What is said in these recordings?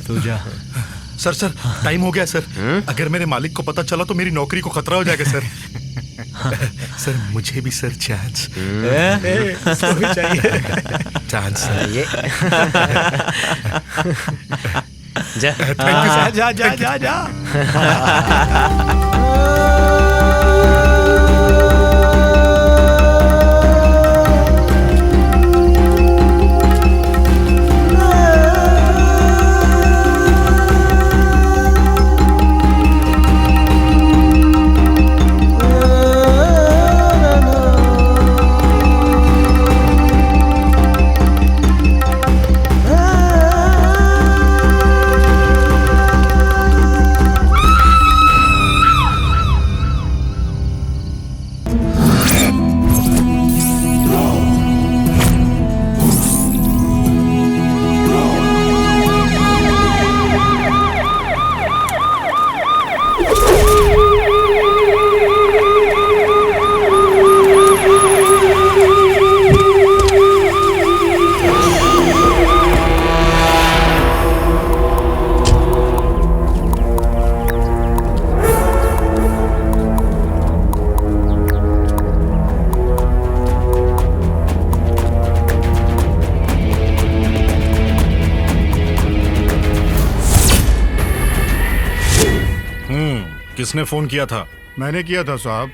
तू जा। Sir time हो गया सर। अगर मेरे मालिक को पता चला तो मेरी नौकरी को खतरा हो जाएगा सर। सर मुझे भी सर चांस चाहिए। Chance sir. जा जा जा जा। किसने फोन किया था? मैंने किया था साहब।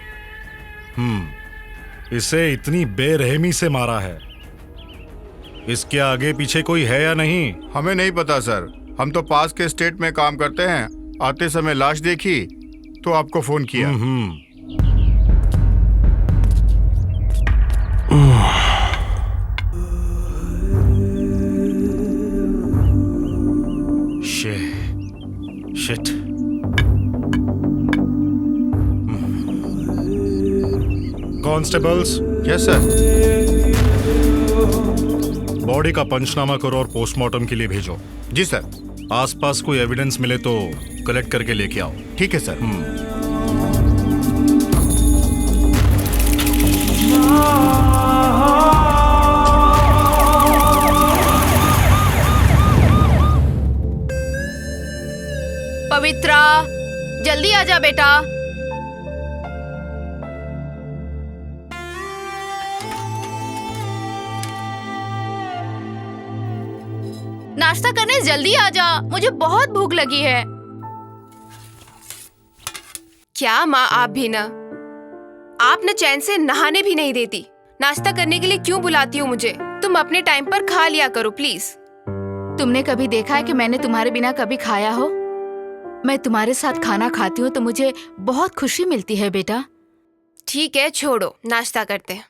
इसे इतनी बेरहमी से मारा है, इसके आगे पीछे कोई है या नहीं? हमें नहीं पता सर, हम तो पास के स्टेट में काम करते हैं। आते समय लाश देखी तो आपको फोन किया। Shit. Constables. Yes sir. Body का पंचनामा करो और पोस्टमार्टम के लिए भेजो। जी सर। आसपास कोई एविडेंस मिले तो कलेक्ट करके लेके आओ। ठीक है सर। पवित्रा, जल्दी आजा बेटा। नाश्ता करने जल्दी आजा, मुझे बहुत भूख लगी है। क्या माँ, आप भी ना, आप न चैन से नहाने भी नहीं देती। नाश्ता करने के लिए क्यों बुलाती हो मुझे? तुम अपने टाइम पर खा लिया करो प्लीज। तुमने कभी देखा है कि मैंने तुम्हारे बिना कभी खाया हो? मैं तुम्हारे साथ खाना खाती हूँ तो मुझे बहुत खुशी मिलती है बेटा। ठीक है, छोड़ो, नाश्ता करते हैं।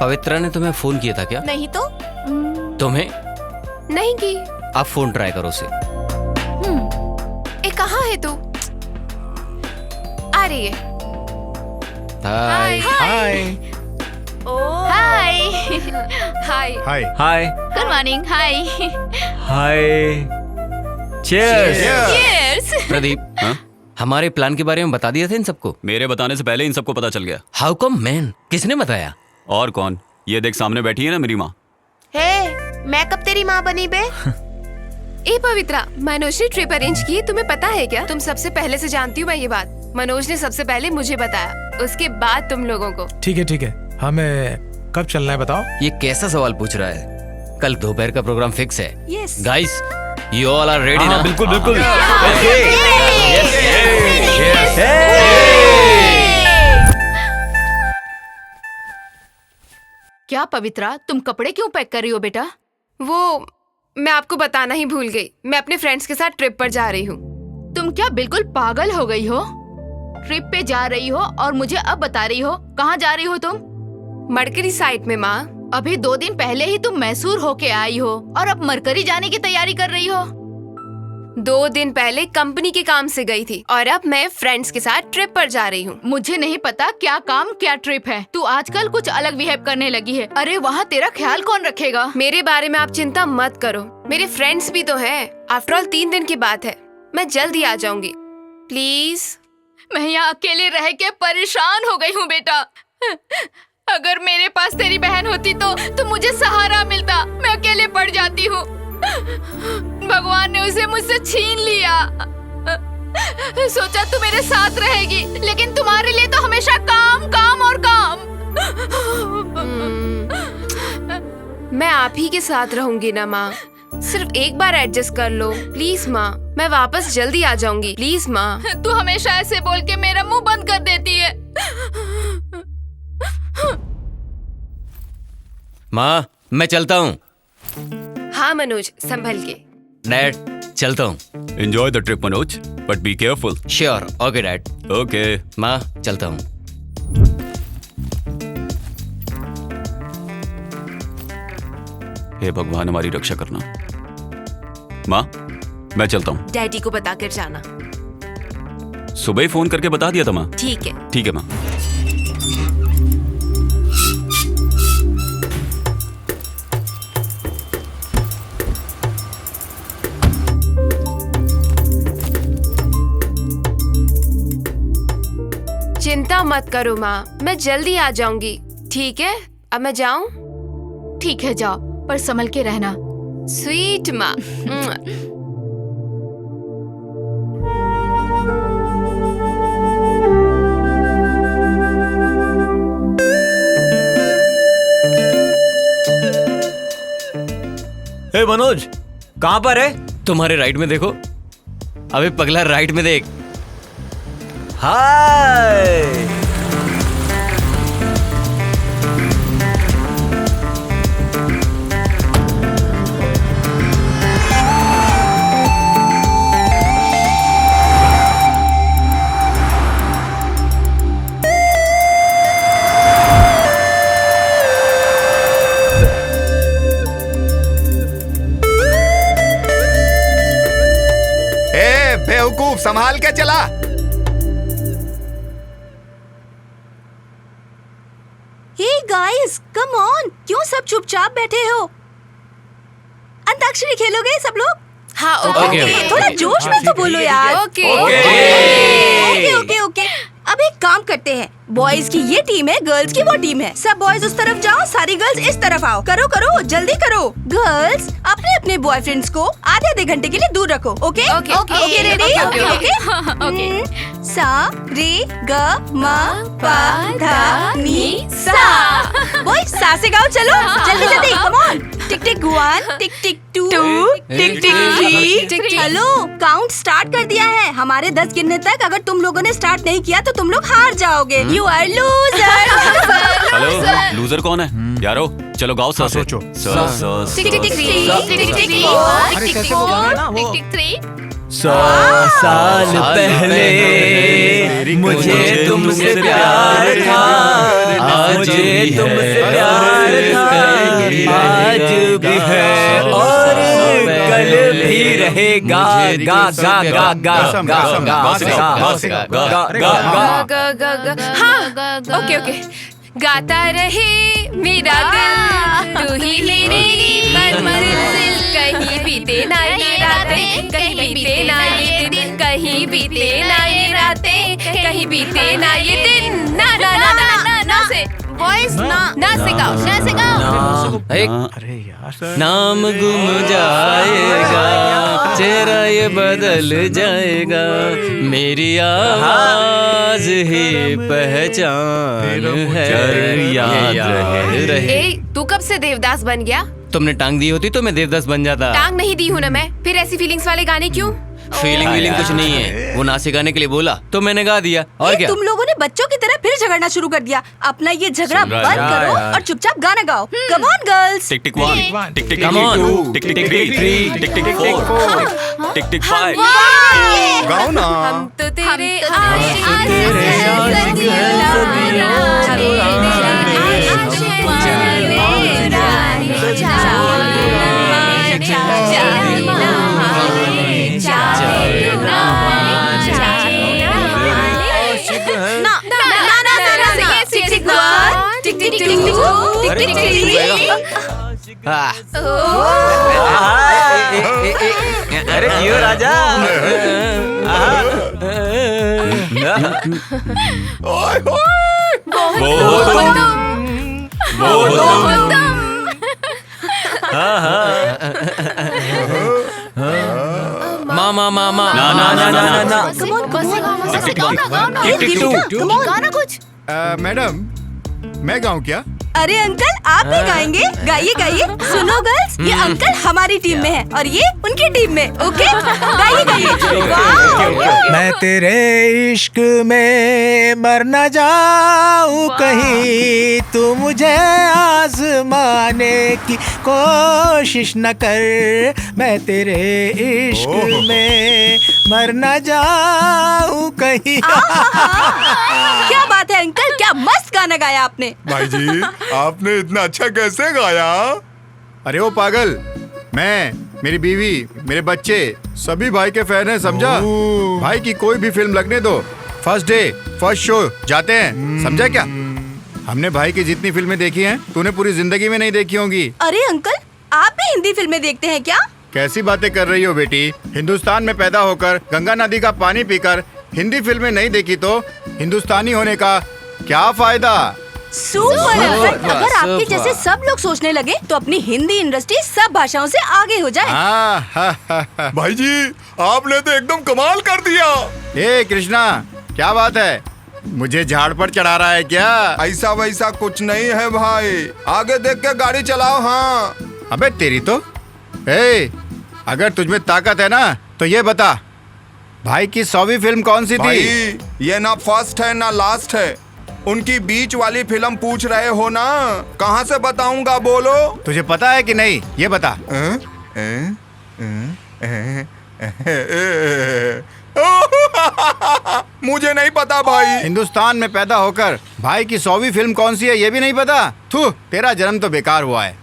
पवित्रा ने तुम्हें फोन किया था क्या? नहीं तो। तुम्हें नहीं की। आप फोन ट्राई करो उसे। कहाँ है तू? आ रही है। हाय हाय हाय हाय हाय हाय गुड मॉर्निंग। हाय हाय। चीयर्स। चीयर्स। प्रदीप, हमारे प्लान के बारे में बता दिया था इन सबको? मेरे बताने से पहले इन सबको पता चल गया। How come man? किसने बताया? और कौन? ये देख, सामने बैठी है ना मेरी माँ। हे, मैं कब तेरी माँ बनी बे? ए पवित्रा, मनोज ने ट्रिप अरेंज की, तुम्हें पता है क्या? तुम सबसे पहले से जानती हूँ मैं ये बात। मनोज ने सबसे पहले मुझे बताया, उसके बाद तुम लोगों को। ठीक है, हमें कब चलना है बताओ? ये कैसा सवाल पूछ रहा है? कल दोपहर का प्रोग्राम फिक्स है। Yes guys, you all are ready ना? बिल्कुल। क्या पवित्रा, तुम कपड़े क्यों पैक कर रही हो बेटा? वो मैं आपको बताना ही भूल गई, मैं अपने फ्रेंड्स के साथ ट्रिप पर जा रही हूँ। तुम क्या बिल्कुल पागल हो गई हो? ट्रिप पे जा रही हो और मुझे अब बता रही हो? कहाँ जा रही हो तुम? मरकरी साइट में माँ। अभी 2 दिन पहले ही तुम मैसूर होके आई हो और अब मरकरी जाने की तैयारी कर रही हो। 2 दिन पहले कंपनी के काम से गई थी और अब मैं फ्रेंड्स के साथ ट्रिप पर जा रही हूँ। मुझे नहीं पता क्या काम क्या ट्रिप है। तू आजकल कुछ अलग बिहेव करने लगी है। अरे वहाँ तेरा ख्याल कौन रखेगा? मेरे बारे में आप चिंता मत करो, मेरे फ्रेंड्स भी तो हैं। आफ्टर ऑल 3 दिन की बात है, मैं जल्द ही आ जाऊंगी। प्लीज। मैं यहाँ अकेले रह के परेशान हो गई हूँ बेटा। अगर मेरे पास तेरी बहन होती तो मुझे सहारा मिलता। मैं अकेले पड़ जाती हूँ। भगवान ने उसे मुझसे छीन लिया। सोचा तू मेरे साथ रहेगी, लेकिन तुम्हारे लिए तो हमेशा काम काम और काम। मैं आप ही के साथ रहूंगी ना माँ, सिर्फ एक बार एडजस्ट कर लो प्लीज माँ। मैं वापस जल्दी आ जाऊंगी प्लीज माँ। तू हमेशा ऐसे बोल के मेरा मुंह बंद कर देती है। माँ मैं चलता हूँ। हाँ मनोज, संभल के। डैड चलता हूँ। Enjoy the trip Manoj, but be careful. Sure. Okay dad. Okay. माँ चलता हूँ। हे भगवान हमारी रक्षा करना। माँ मैं चलता हूँ। डैडी को बता कर जाना। सुबह ही फोन करके बता दिया था माँ। ठीक है। ठीक है माँ। चिंता मत करो माँ, मैं जल्दी आ जाऊंगी। ठीक है, अब मैं जाऊं? ठीक है जाओ, पर संभल के रहना। स्वीट माँ। ए मनोज, कहाँ पर है? तुम्हारे राइट में देखो। अबे पगला राइट में देख। हाय। ए बेवकूफ, संभाल के चला। हे गाइस, कम ऑन, क्यों सब चुपचाप बैठे हो? अंताक्षरी खेलोगे सब लोग? हाँ ओके, ओके। ओके। थोड़ा जोश में तो बोलो यार। ओके। Okay okay okay. अब एक काम करते हैं, बॉयज की ये टीम है, गर्ल्स की वो टीम है। सब बॉयज उस तरफ जाओ, सारी गर्ल्स इस तरफ आओ। करो करो, जल्दी करो। गर्ल्स अपने अपने बॉयफ्रेंड्स को आधे आधे घंटे के लिए दूर रखो। Okay okay, okay okay, ready? Okay, okay okay. सा रे ग म प ध नी सा। बॉयज सा से गाओ, चलो जल्दी जल्दी, come on. Tick tick 1, tick tick 2, tick tick 3। Hello, count start कर दिया है। हमारे 10 गिनने तक अगर तुम लोगों ने स्टार्ट नहीं किया तो तुम लोग हार जाओगे। You are loser. Hello, loser कौन है? यारो चलो गाओ सा से। सोचो। टिक टिक 3, टिक टिक 4, टिक टिक 4, टिक टिक 3। 100 साल पहले मुझे तुमसे प्यार था, मुझे तुमसे प्यार था, आज भी है और कल भी रहेगा। गा गा गा गा गा गा गा। हाँ ओके ओके। गाता रहे मेरा दिल, तू ही मेरी पर मंजिल। कहीं बीते ना ये रातें, कहीं बीते ना ये दिन, कहीं बीते ना ये रातें, कहीं बीते ना ये दिन। ना ना ना ना ना ना से वॉइस ना से गाओ, ना से गाओ। अरे यार, नाम गुम जाएगा, चेहरा ये बदल जाएगा, मेरी आवाज ही पहचान है। याद रहे। ए तू कब से देवदास बन गया? तुमने टांग दी होती तो मैं देवदास बन जाता। टांग नहीं दी हूँ ना मैं, फिर ऐसी फीलिंग्स वाले गाने क्यों? फीलिंग वीलिंग कुछ नहीं है, वो नाचे गाने के लिए बोला तो मैंने गा दिया, और क्या। तुम लोगों ने बच्चों की तरह फिर झगड़ना शुरू कर दिया। अपना ये झगड़ा सुन रहा बंद है करो यार। और चुपचाप गाना गाओ। Come on girls. Tick tick 1 tick tick Come on. 2 टिक टिक 3 टिक टिक 4 टिक टिक 5 गाओ ना। हम तो तेरे अरे जियो राजा। मामा मामा ना ना ना ना ना गाना कुछ मैडम, मैं गाऊं क्या? अरे अंकल, आप भी गाएंगे? गाइए गाइए। सुनो गर्ल्स, ये अंकल हमारी टीम में है और ये उनकी टीम में। ओके, गाइए गाइए। वाह! मैं तेरे इश्क में मर न जाऊं कहीं, तू मुझे आजमाने की कोशिश न कर। मैं तेरे इश्क में मर न जाऊं कहीं। क्या बात है अंकल, क्या मस्त गाना गाया आपने। भाई जी, आपने इतना अच्छा कैसे गाया? अरे ओ पागल, मैं, मेरी बीवी, मेरे बच्चे सभी भाई के फैन हैं, समझा? भाई की कोई भी फिल्म लगने दो, फर्स्ट डे फर्स्ट शो जाते हैं, समझा क्या? हमने भाई की जितनी फिल्में देखी हैं, तूने पूरी जिंदगी में नहीं देखी होंगी। अरे अंकल, आप भी हिंदी फिल्में देखते हैं क्या? कैसी बातें कर रही हो बेटी? हिंदुस्तान में पैदा होकर गंगा नदी का पानी पीकर हिंदी फिल्में नहीं देखी तो हिंदुस्तानी होने का क्या फायदा? सुपर अंकल, अगर आपके जैसे सब लोग सोचने लगे तो अपनी हिंदी इंडस्ट्री सब भाषाओं से आगे हो जाए। भाई जी, आपने तो एकदम कमाल कर दिया। ए कृष्णा, क्या बात है? मुझे झाड़ पर चढ़ा रहा है क्या? ऐसा वैसा कुछ नहीं है भाई, आगे देख के गाड़ी चलाओ। हाँ अबे तेरी तो। ए, अगर तुझमें ताकत है ना तो ये बता, भाई की 100वीं फिल्म कौन सी भाई, थी? ये ना फर्स्ट है ना लास्ट है, उनकी बीच वाली फिल्म पूछ रहे हो ना, कहाँ से बताऊंगा, बोलो। तुझे पता है कि नहीं, ये बता। मुझे नहीं पता भाई। हिंदुस्तान में पैदा होकर भाई की 100वीं फिल्म कौन सी है ये भी नहीं पता? थू, तेरा जन्म तो बेकार हुआ है।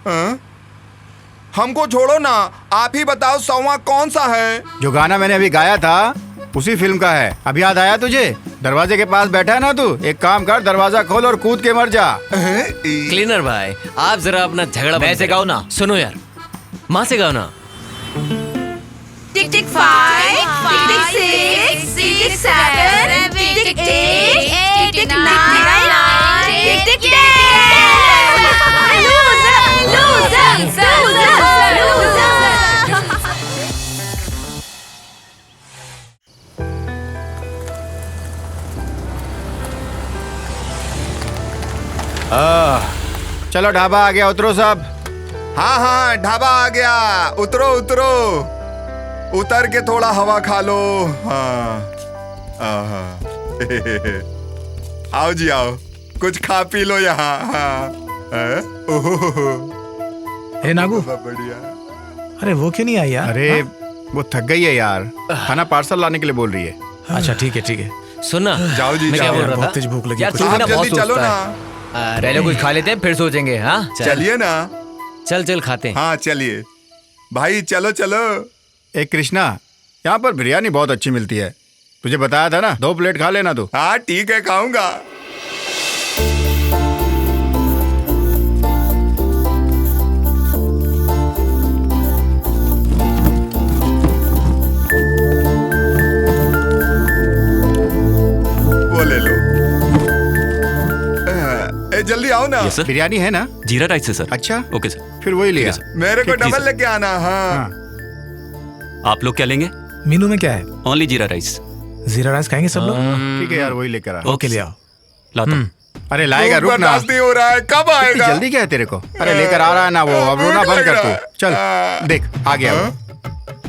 हमको छोड़ो ना, आप ही बताओ 100वां कौन सा है? जो गाना मैंने अभी गाया था उसी फिल्म का है। अब याद आया तुझे? दरवाजे के पास बैठा है ना तू, एक काम कर, दरवाजा खोल और कूद के मर जा। क्लीनर भाई, आप जरा अपना झगड़ा मैं से गाओ ना। सुनो यार, माँ से गाओ ना। टिक टिक 5, टिक टिक 6, टिक टिक 7, टिक टिक 8, टिक टिक 9, टिक टिक 10। Loser, loser, loser, loser. चलो ढाबा आ गया, उतरो सब। हाँ हाँ, ढाबा आ गया, उतरो उतरो, उतर के थोड़ा हवा खा लो। हाँ आहा। आओ जी आओ, कुछ खा पी लो यहाँ। हाँ ओहो, हे नागू, बढ़िया। अरे वो क्यों नहीं आई यार? अरे वो थक गई है यार, खाना पार्सल लाने के लिए बोल रही है। अच्छा ठीक है ठीक है। सुनना, जाओ जी मैं क्या जाओ। बोल रहा बहुत था? तेज भूख लगी यार कुछ। तू भी आप ना बहुत जल्दी चलो सोचता ना। है। पहले कुछ खा लेते हैं फिर सोचेंगे। हाँ चलिए ना। चल चल खाते हैं। हाँ चलिए भाई, चलो चलो। एक कृष्णा, यहाँ पर बिरयानी बहुत अच्छी मिलती है, तुझे बताया था ना, 2 प्लेट खा लेना तू। हाँ ठीक है, खाऊंगा। वो ले लो। जल्दी आओ ना। Yes sir. बिरयानी है ना? जीरा राइस है सर। अच्छा, ओके सर। फिर वही लिया। मेरे को ठीक, ठीक, डबल सर। लेके आना। हाँ आप लोग क्या लेंगे? मेनू में क्या है? ओनली जीरा राइस। जीरा राइस खाएंगे सब लोग? ठीक है यार, वही लेकर आ। ओके ले आओ। लाता हूँ। अरे लाएगा, रुक ना। बर्दाश्त नहीं हो रहा है, कब इतनी आएगा? जल्दी क्या है तेरे को? अरे लेकर आ रहा है ना वो, अब रोना बंद कर तू। चल, देख आ गया वो।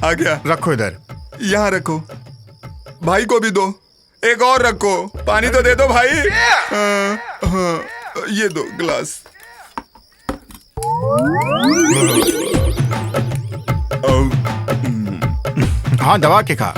आ गया। रखो इधर। यहाँ रखो, भाई को भी दो, एक और रखो, पानी तो दे दो भाई। हाँ, ये दो गिलास। हाँ दबा के खा।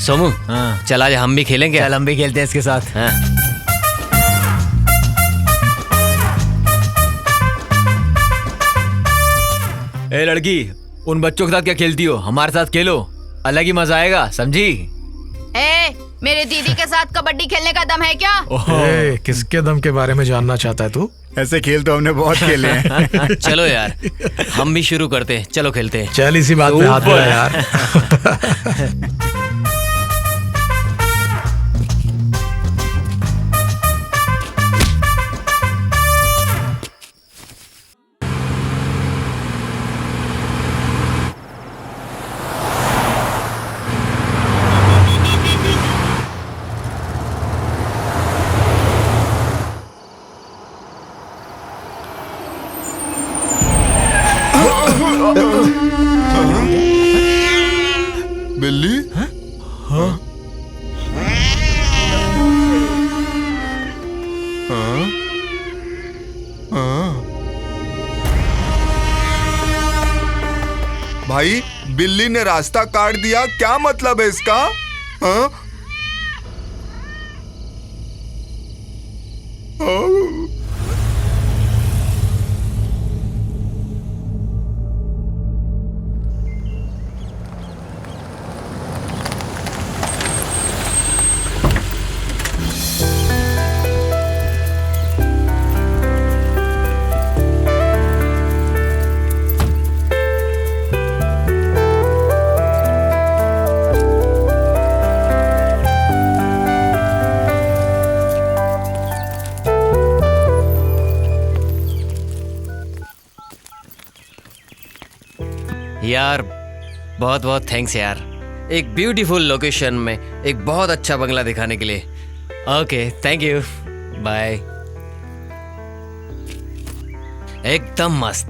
सोमू, हाँ। चल आज हम भी खेलेंगे। चल हम भी खेलते हैं इसके साथ। हाँ। ए लड़की, उन बच्चों के साथ क्या खेलती हो? हमारे साथ खेलो, अलग ही मजा आएगा, समझी? ए, मेरे दीदी के साथ कबड्डी खेलने का दम है क्या? ए, किसके दम के बारे में जानना चाहता है तू? ऐसे खेल तो हमने बहुत खेले हैं। चलो यार, हम भी शुरू करते हैं, चलो खेलते हैं। चल इसी बात पे हाथ मिला यार। बिल्ली? हाँ? हाँ? हाँ? भाई, बिल्ली ने रास्ता काट दिया, क्या मतलब है इसका? हाँ? हाँ? यार बहुत बहुत थैंक्स यार, एक ब्यूटीफुल लोकेशन में एक बहुत अच्छा बंगला दिखाने के लिए। Okay, thank you, bye. एकदम मस्त।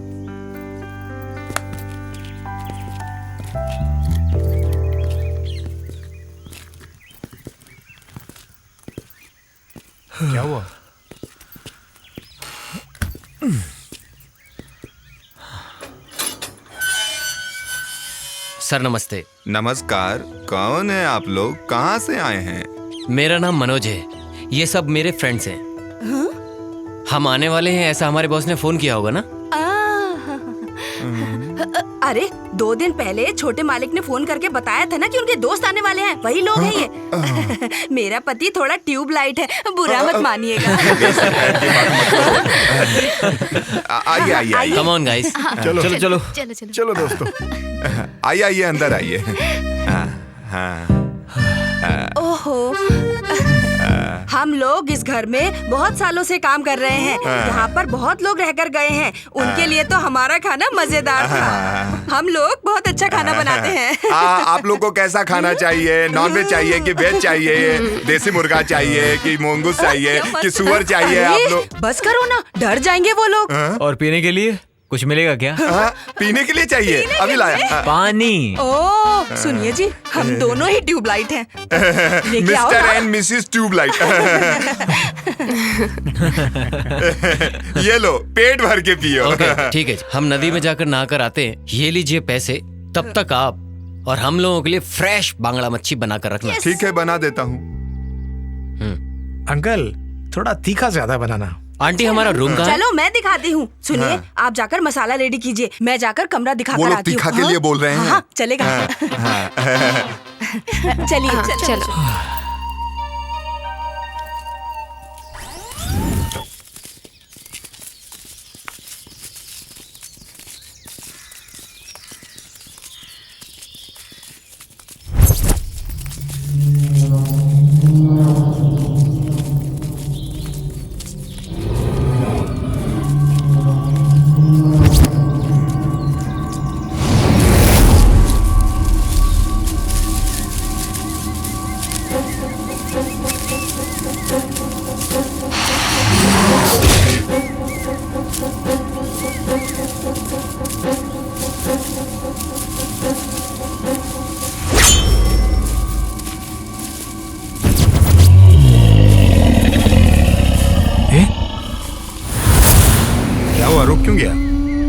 क्या हुआ? सर नमस्ते। नमस्कार, कौन है आप लोग, कहाँ से आए हैं? मेरा नाम मनोज है, ये सब मेरे फ्रेंड्स हैं। हम आने वाले हैं ऐसा हमारे बॉस ने फोन किया होगा ना? अरे 2 दिन पहले छोटे मालिक ने फोन करके बताया था ना कि उनके दोस्त आने वाले हैं, वही लोग हैं ये। मेरा पति थोड़ा ट्यूबलाइट है, बुरा मत मानिएगा। आइए आइए आइए। कम ऑन गाइस, चलो चलो चलो चलो चलो। चलो दोस्तों। आइए आइए, अंदर आइए। हाँ, हाँ। ओहो, हम लोग इस घर में बहुत सालों से काम कर रहे हैं। यहाँ पर बहुत लोग रहकर गए हैं, उनके लिए तो हमारा खाना मजेदार था। हम लोग बहुत अच्छा खाना बनाते हैं। आप लोग को कैसा खाना चाहिए? नॉन वेज चाहिए कि वेज चाहिए? देसी मुर्गा चाहिए कि मोंगूस चाहिए कि सुअर चाहिए? आप लोग बस करो ना, डर जाएंगे वो लोग। और पीने के लिए कुछ मिलेगा क्या? पीने के लिए चाहिए, अभी लाया। पानी। ओह सुनिए जी, हम दोनों ही ट्यूबलाइट हैं। लेके आओ मिस्टर ना। And missus tubelight. ये लो, पेट भर के पियो। ओके ठीक है, हम नदी में जाकर नहाकर आते हैं। ये लीजिए पैसे, तब तक आप और हम लोगों के लिए फ्रेश बांगड़ा मच्छी बनाकर रखना। ठीक है, बना देता हूँ। अंकल थोड़ा तीखा ज्यादा बनाना। आंटी हमारा रूम कहाँ है? चलो मैं दिखाती हूँ। सुनिए, आप जाकर मसाला रेडी कीजिए, मैं जाकर कमरा वो दिखाकर लोग आती हूँ। तीखा के लिए बोल रहे हैं। हाँ, चलेगा। चलिए चलो।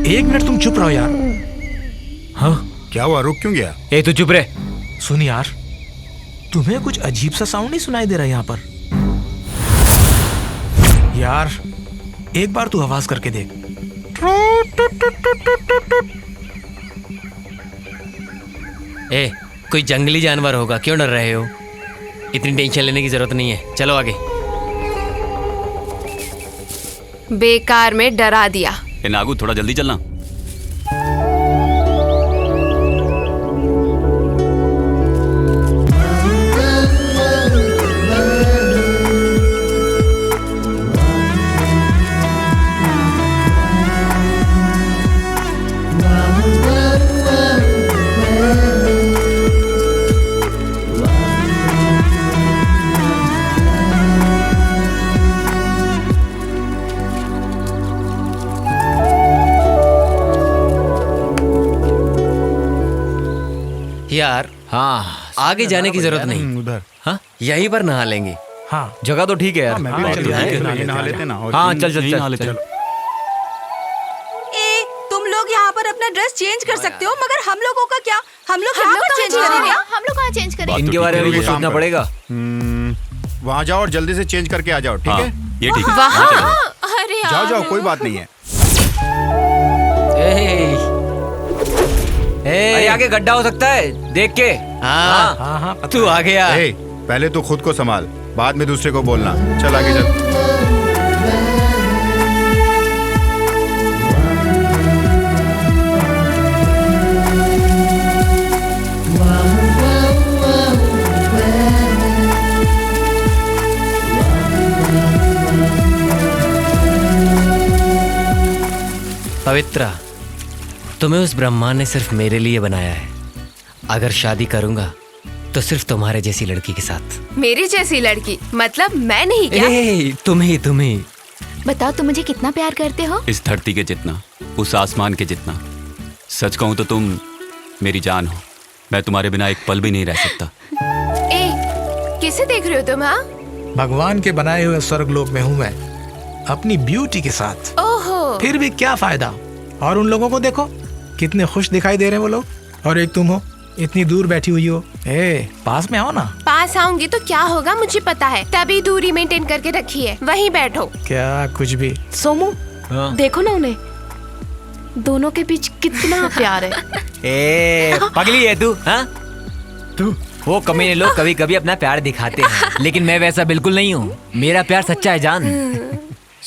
एक मिनट तुम चुप रहो यार। हाँ क्या हुआ, रुक क्यों गया? ए तू चुप रहे। सुन यार, तुम्हें कुछ अजीब सा साउंड नहीं सुनाई दे रहा यहाँ पर? यार एक बार तू आवाज करके देख। ए, कोई जंगली जानवर होगा, क्यों डर रहे हो? इतनी टेंशन लेने की जरूरत नहीं है, चलो आगे। बेकार में डरा दिया। ए नागू, थोड़ा जल्दी चलना। यार हाँ आगे जाने की जरूरत नहीं, उधर। हाँ यहीं पर नहा लेंगे। हाँ जगह तो ठीक है यार। मैं भी नहा लेते ना। और हाँ चल चल यहीं नहा चल लेते चल। हैं। ए, तुम लोग यहाँ पर अपना ड्रेस चेंज कर सकते हो, मगर हम लोगों का क्या? हम लोग यहाँ पर चेंज करेंगे। हम लोग कहाँ चेंज करेंगे? इनके बारे में भी एक काम सोचना करो। पड़ेगा। वहाँ जाओ और जल्दी से चेंज करके आ जाओ, ठीक हाँ, है? ये ठीक है। वहाँ अरे यार। जाओ जाओ, कोई बात नहीं है। अरे आगे गड्ढा हो सकता है, देख के। हाँ हाँ हाँ पता तू आ गया। ए, पहले तो खुद को संभाल, बाद में दूसरे को बोलना। चल आगे चल। पवित्रा, तुम्हें उस ब्रह्मा ने सिर्फ मेरे लिए बनाया है। अगर शादी करूंगा तो सिर्फ तुम्हारे जैसी लड़की के साथ। मेरी जैसी लड़की? मतलब मैं नहीं क्या? तुम्ही बताओ, तुम मुझे कितना प्यार करते हो? इस धरती के जितना, उस आसमान के जितना। सच कहूं तो तुम मेरी जान हो। मैं तुम्हारे बिना एक पल भी नहीं रह सकता। ए, किसे देख रहे हो तुम? हाँ भगवान के बनाए हुए स्वर्गलोक में हूँ मैं, अपनी ब्यूटी के साथ। ओहो, फिर भी क्या फायदा? और उन लोगों को देखो, कितने खुश दिखाई दे रहे हैं वो लोग। और एक तुम हो, इतनी दूर बैठी हुई हो। ए, पास में आओ ना। पास आऊंगी तो क्या होगा मुझे पता है, तभी दूरी मेंटेन करके रखी है। वहीं बैठो। क्या कुछ भी। सोमू, हाँ। देखो ना उन्हें, दोनों के बीच कितना प्यार है। ए पगली है तू? हाँ तू वो कमीने लोग कभी कभी अपना प्यार दिखाते हैं, लेकिन मैं वैसा बिल्कुल नहीं हूँ। मेरा प्यार सच्चा है जान।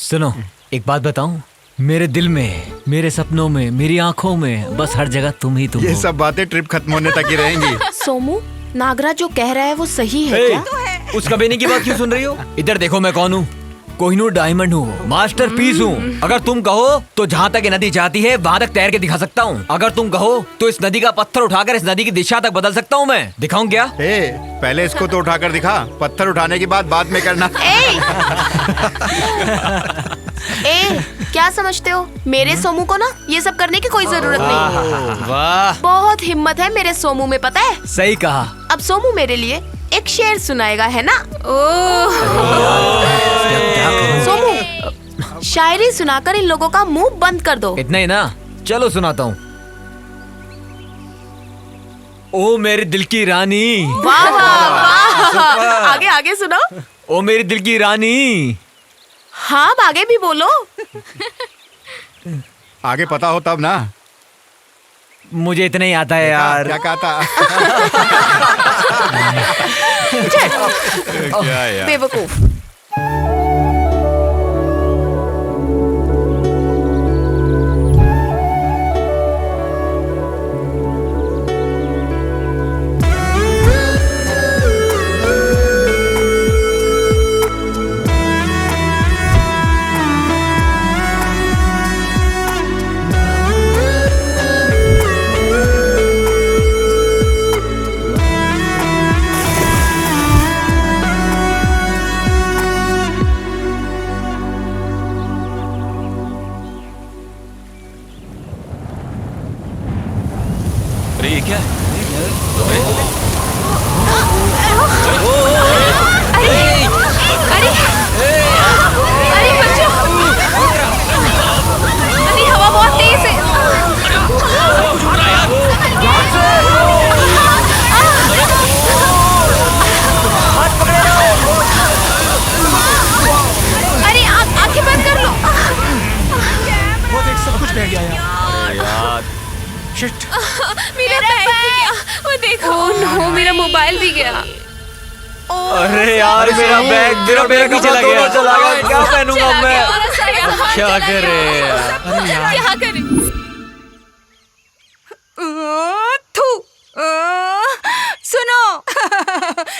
सुनो एक बात बताऊं, मेरे दिल में, मेरे सपनों में, मेरी आंखों में बस हर जगह तुम ही तुम ये हो। सब बातें ट्रिप खत्म होने तक ही रहेंगी। सोमू, नागराज जो कह रहा है वो सही है ए, क्या? उस कमीने की बात क्यों सुन रही हो? इधर देखो, मैं कौन हूँ? कोहिनूर डायमंड हूँ, मास्टर पीस हूँ। अगर तुम कहो तो जहाँ तक ये नदी चाहती है वहाँ तक तैर के दिखा सकता हूँ। अगर तुम कहो तो इस नदी का पत्थर उठाकर इस नदी की दिशा तक बदल सकता हूँ। मैं दिखाऊं क्या? ए, पहले इसको तो उठाकर दिखा, पत्थर उठाने की बात बाद में करना। ए, क्या समझते हो? मेरे सोमू को ना ये सब करने की कोई जरूरत नहीं। वाह, बहुत हिम्मत है मेरे सोमू में, पता है? सही कहा। अब सोमू मेरे लिए एक शेर सुनाएगा, है ना? सोमू, शायरी सुनाकर इन लोगों का मुंह बंद कर दो। इतना ही ना, चलो सुनाता हूँ। ओ मेरे दिल की रानी, वाह वाह वाह। आगे आगे सुनो। ओ मेरी दिल की रानी। हाँ, अब आगे भी बोलो। आगे पता हो तब ना। मुझे इतना ही आता है यार। क्या कहा था? क्या यार? बेवकूफ। अरे यार मेरा बैग मेरा भी चला गया। चला गया, क्या पहनूंगा मैं? क्या करे यार? क्या करें? थू सुनो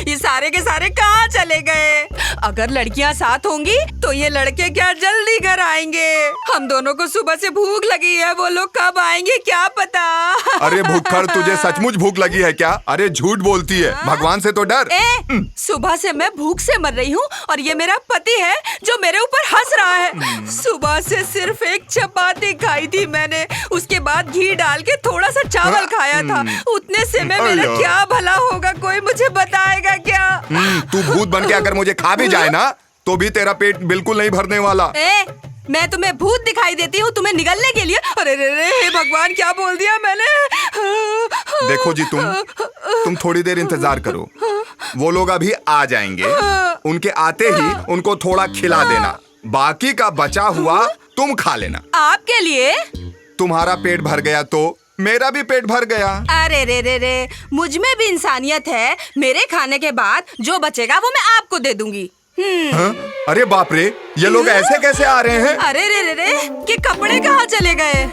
ये सारे के सारे कहाँ चले गए? अगर लड़कियाँ साथ होंगी तो ये लड़के क्या जल्दी घर आएंगे? हम दोनों को सुबह से भूख लगी है, वो लोग कब आएंगे क्या पता। अरे भूखड़, तुझे सचमुच भूख लगी है क्या? अरे झूठ बोलती है, भगवान से तो डर। सुबह से मैं भूख से मर रही हूँ और ये मेरा पति है जो मेरे ऊपर हंस रहा है। सुबह से सिर्फ एक चपाती खाई थी मैंने, उसके बाद घी डाल के थोड़ा सा चावल खाया था। उतने से में मेरा क्या भला होगा, कोई मुझे बताएगा क्या? तू भूत बन के अगर मुझे खा भी जाए ना तो भी तेरा पेट बिल्कुल नहीं भरने वाला। मैं तुम्हें भूत दिखाई देती हूँ तुम्हें निगलने के लिए? अरे रे रे, हे भगवान क्या बोल दिया मैंने? देखो जी, तुम थोड़ी देर इंतजार करो, वो लोग अभी आ जाएंगे। उनके आते ही उनको थोड़ा खिला देना, बाकी का बचा हुआ तुम खा लेना। आपके लिए? तुम्हारा पेट भर गया तो मेरा भी पेट भर गया। अरे रे रे रे, मुझ में भी इंसानियत है। मेरे खाने के बाद जो बचेगा वो मैं आपको दे दूंगी। हाँ? अरे बाप रे, ये लोग ऐसे कैसे आ रहे हैं? अरे रे रे रे, कि कपड़े कहाँ चले गए?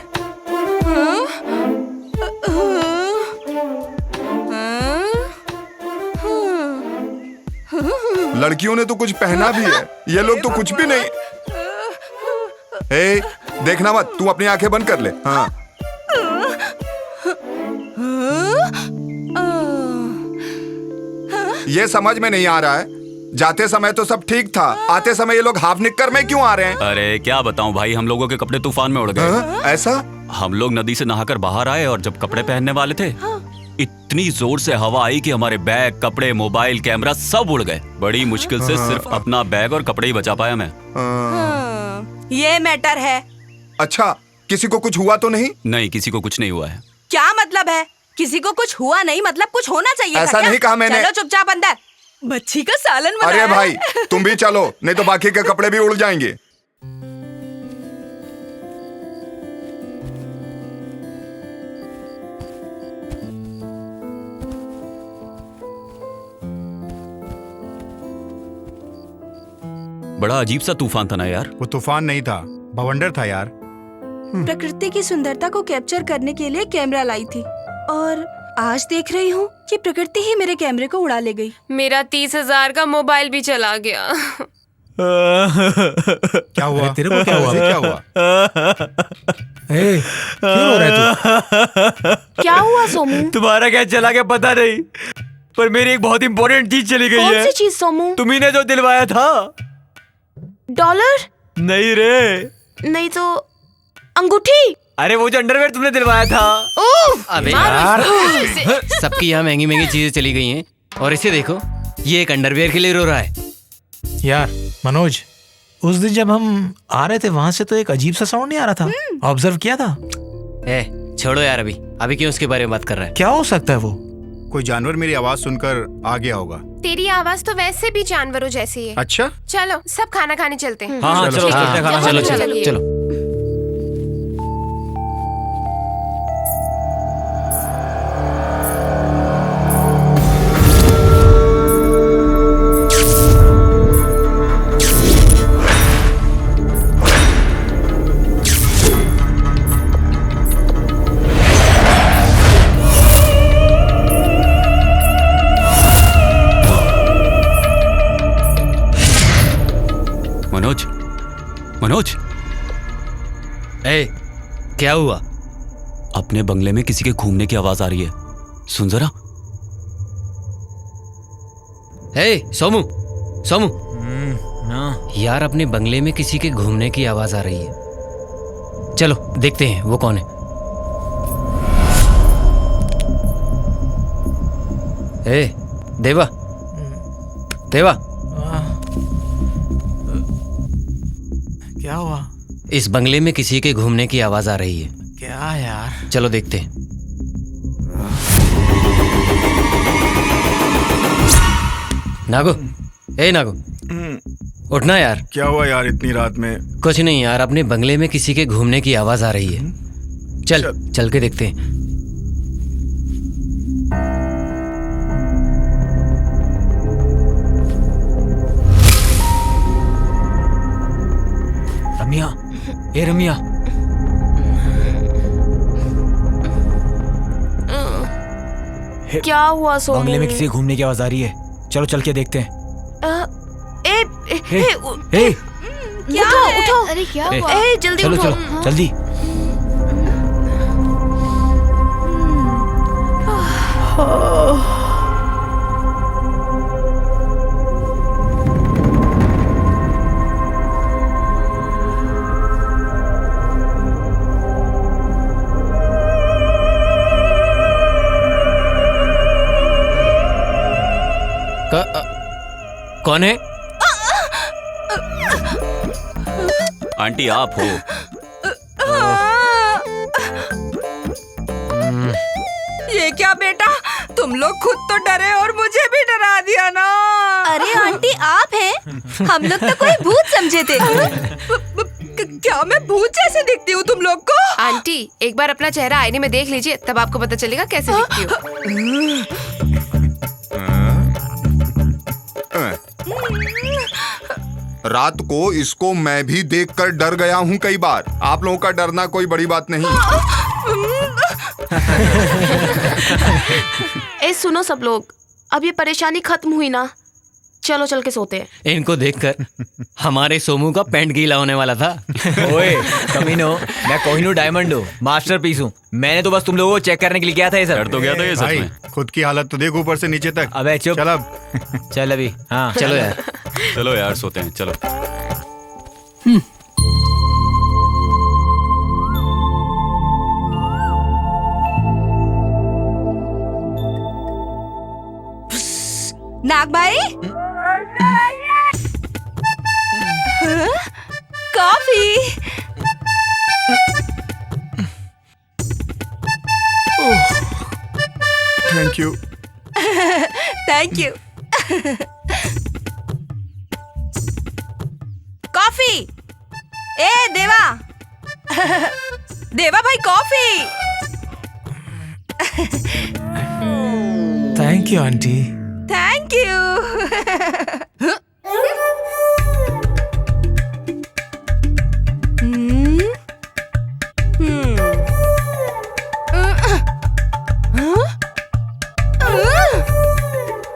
लड़कियों ने तो कुछ पहना भी है, ये लोग तो कुछ भी नहीं। ए, देखना मत, तू अपनी आंखें बंद कर ले। हाँ। ये समझ में नहीं आ रहा है, जाते समय तो सब ठीक था, आते समय ये लोग हाफ निक्कर में क्यों आ रहे हैं? अरे क्या बताऊं भाई, हम लोगों के कपड़े तूफान में उड़ गए। ऐसा? हम लोग नदी से नहाकर बाहर आए और जब कपड़े पहनने वाले थे, इतनी जोर से हवा आई कि हमारे बैग, कपड़े, मोबाइल, कैमरा सब उड़ गए। बड़ी मुश्किल से सिर्फ अपना बैग और कपड़े ही बचा पाया मैं। ये मैटर है। अच्छा, किसी को कुछ हुआ तो नहीं? नहीं, किसी को कुछ नहीं हुआ है। क्या मतलब है? किसी को कुछ हुआ नहीं मतलब कुछ होना चाहिए। ऐसा नहीं कहा मैंने। चलो चुपचाप अंदर, मच्छी का सालन बनाया। अरे भाई तुम भी चलो, नहीं तो बाकी के कपड़े भी उड़ जाएंगे। बड़ा अजीब सा तूफान था ना यार। वो तूफान नहीं था, बवंडर था यार। प्रकृति की सुंदरता को कैप्चर करने के लिए कैमरा लाई थी और आज देख रही हूँ कि प्रकृति ही मेरे कैमरे को उड़ा ले गई। मेरा 30,000 का मोबाइल भी चला गया। क्या हुआ? तेरे को क्या हुआ? क्या हुआ? क्यों रो रहे तू? क्या हुआ सोमू? तुम्हारा क्या चला गया पता नहीं, पर मेरी एक बहुत इंपॉर्टेंट चीज चली गई है। कौन सी चीज सोमू? तुम्ही ने जो दिलवाया था। डॉलर? नहीं रे। नहीं तो अंगूठी? अरे वो जो अंडरवेयर तुमने दिलवाया था। अबे यार, सबकी यहाँ महंगी महंगी चीजें चली गई हैं और इसे देखो, ये एक अंडरवेयर के लिए रो रहा है। यार मनोज, उस दिन जब हम आ रहे थे वहां से तो एक अजीब सा साउंड नहीं आ रहा था? ऑब्जर्व किया था? छोड़ो यार, अभी क्यों उसके बारे में बात कर रहा है? क्या हो सकता है वो? कोई जानवर मेरी आवाज सुनकर आ गया होगा। तेरी आवाज तो वैसे भी जानवरों जैसी है। अच्छा, चलो सब खाना खाने चलते हैं। हाँ चलो चलो चलो चलो। मनोज, क्या हुआ? अपने बंगले में किसी के घूमने की आवाज आ रही है, सुन जरा। सोमू सोमू, यार अपने बंगले में किसी के घूमने की आवाज आ रही है। चलो देखते हैं वो कौन है। देवा, देवा, क्या हुआ? इस बंगले में किसी के घूमने की आवाज आ रही है। क्या यार? चलो देखते हैं। नागो, नागो, उठना यार। क्या हुआ यार इतनी रात में? कुछ नहीं यार, अपने बंगले में किसी के घूमने की आवाज आ रही है। चल के देखते हैं। ए रमिया, क्या हुआ सोनू? बंगले में किसी घूमने की आवाज आ रही है। चलो चल के देखते हैं। ए, क्या उठो। अरे क्या ए, हुआ? ए जल्दी चलो उठो। चलो जल्दी। कौन है? आंटी आप हो? ये क्या बेटा, तुम लोग खुद तो डरे और मुझे भी डरा दिया ना। अरे आंटी आप हैं? हम लोग तो कोई भूत समझे थे। क्या मैं भूत जैसे दिखती हूँ तुम लोग को? आंटी एक बार अपना चेहरा आईने में देख लीजिए, तब आपको पता चलेगा कैसे दिखती हूँ। रात को इसको मैं भी देखकर डर गया हूँ कई बार। आप लोगों का डरना कोई बड़ी बात नहीं। ए सुनो सब लोग, अब ये परेशानी खत्म हुई ना, चलो चल के सोते हैं। इनको देखकर हमारे सोमू का पैंट गीला होने वाला था। ओए कमीनो, मैं कोहिनूर डायमंड हूँ, मास्टरपीस हूँ। मैंने तो बस तुम लोगों को चेक करने के लिए किया था ये सब। डर तो गया था ये सच भाई में। खुद की हालत तो देख ऊपर से नीचे तक। अबे चुप। चल अब। चल अभी। हाँ चलो यार। चलो यार सोते हैं, चलो। नाग भाई, coffee. Thank you. Thank you. Coffee. ए देवा, देवा भाई coffee. Thank you aunty. Thank you.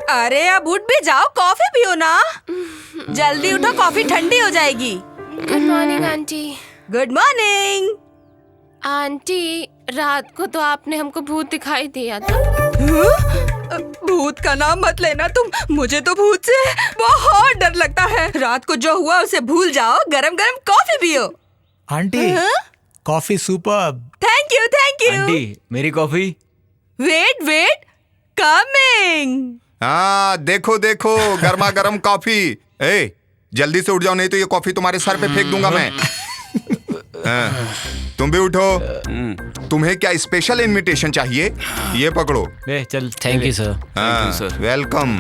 अरे अब उठ भी जाओ, कॉफी पियो ना। जल्दी उठो, कॉफी ठंडी हो जाएगी। Good morning aunty. Good morning. Aunty रात को तो आपने हमको भूत दिखाई दिया था। भूत का नाम मत लेना तुम, मुझे तो भूत से बहुत डर लगता है। रात को जो हुआ उसे भूल जाओ, गरम गरम कॉफी पियो। Aunty coffee superb. Thank you thank you. Aunty मेरी कॉफी। Wait wait, coming. हाँ देखो देखो, गर्मा गर्म कॉफी। ए जल्दी से उठ जाओ, नहीं तो ये कॉफी तुम्हारे सर पे फेंक दूंगा मैं। हाँ, तुम भी उठो। तुम्हें क्या स्पेशल इनविटेशन चाहिए? ये पकड़ो। ले चल। Thank you sir. हाँ, वेलकम।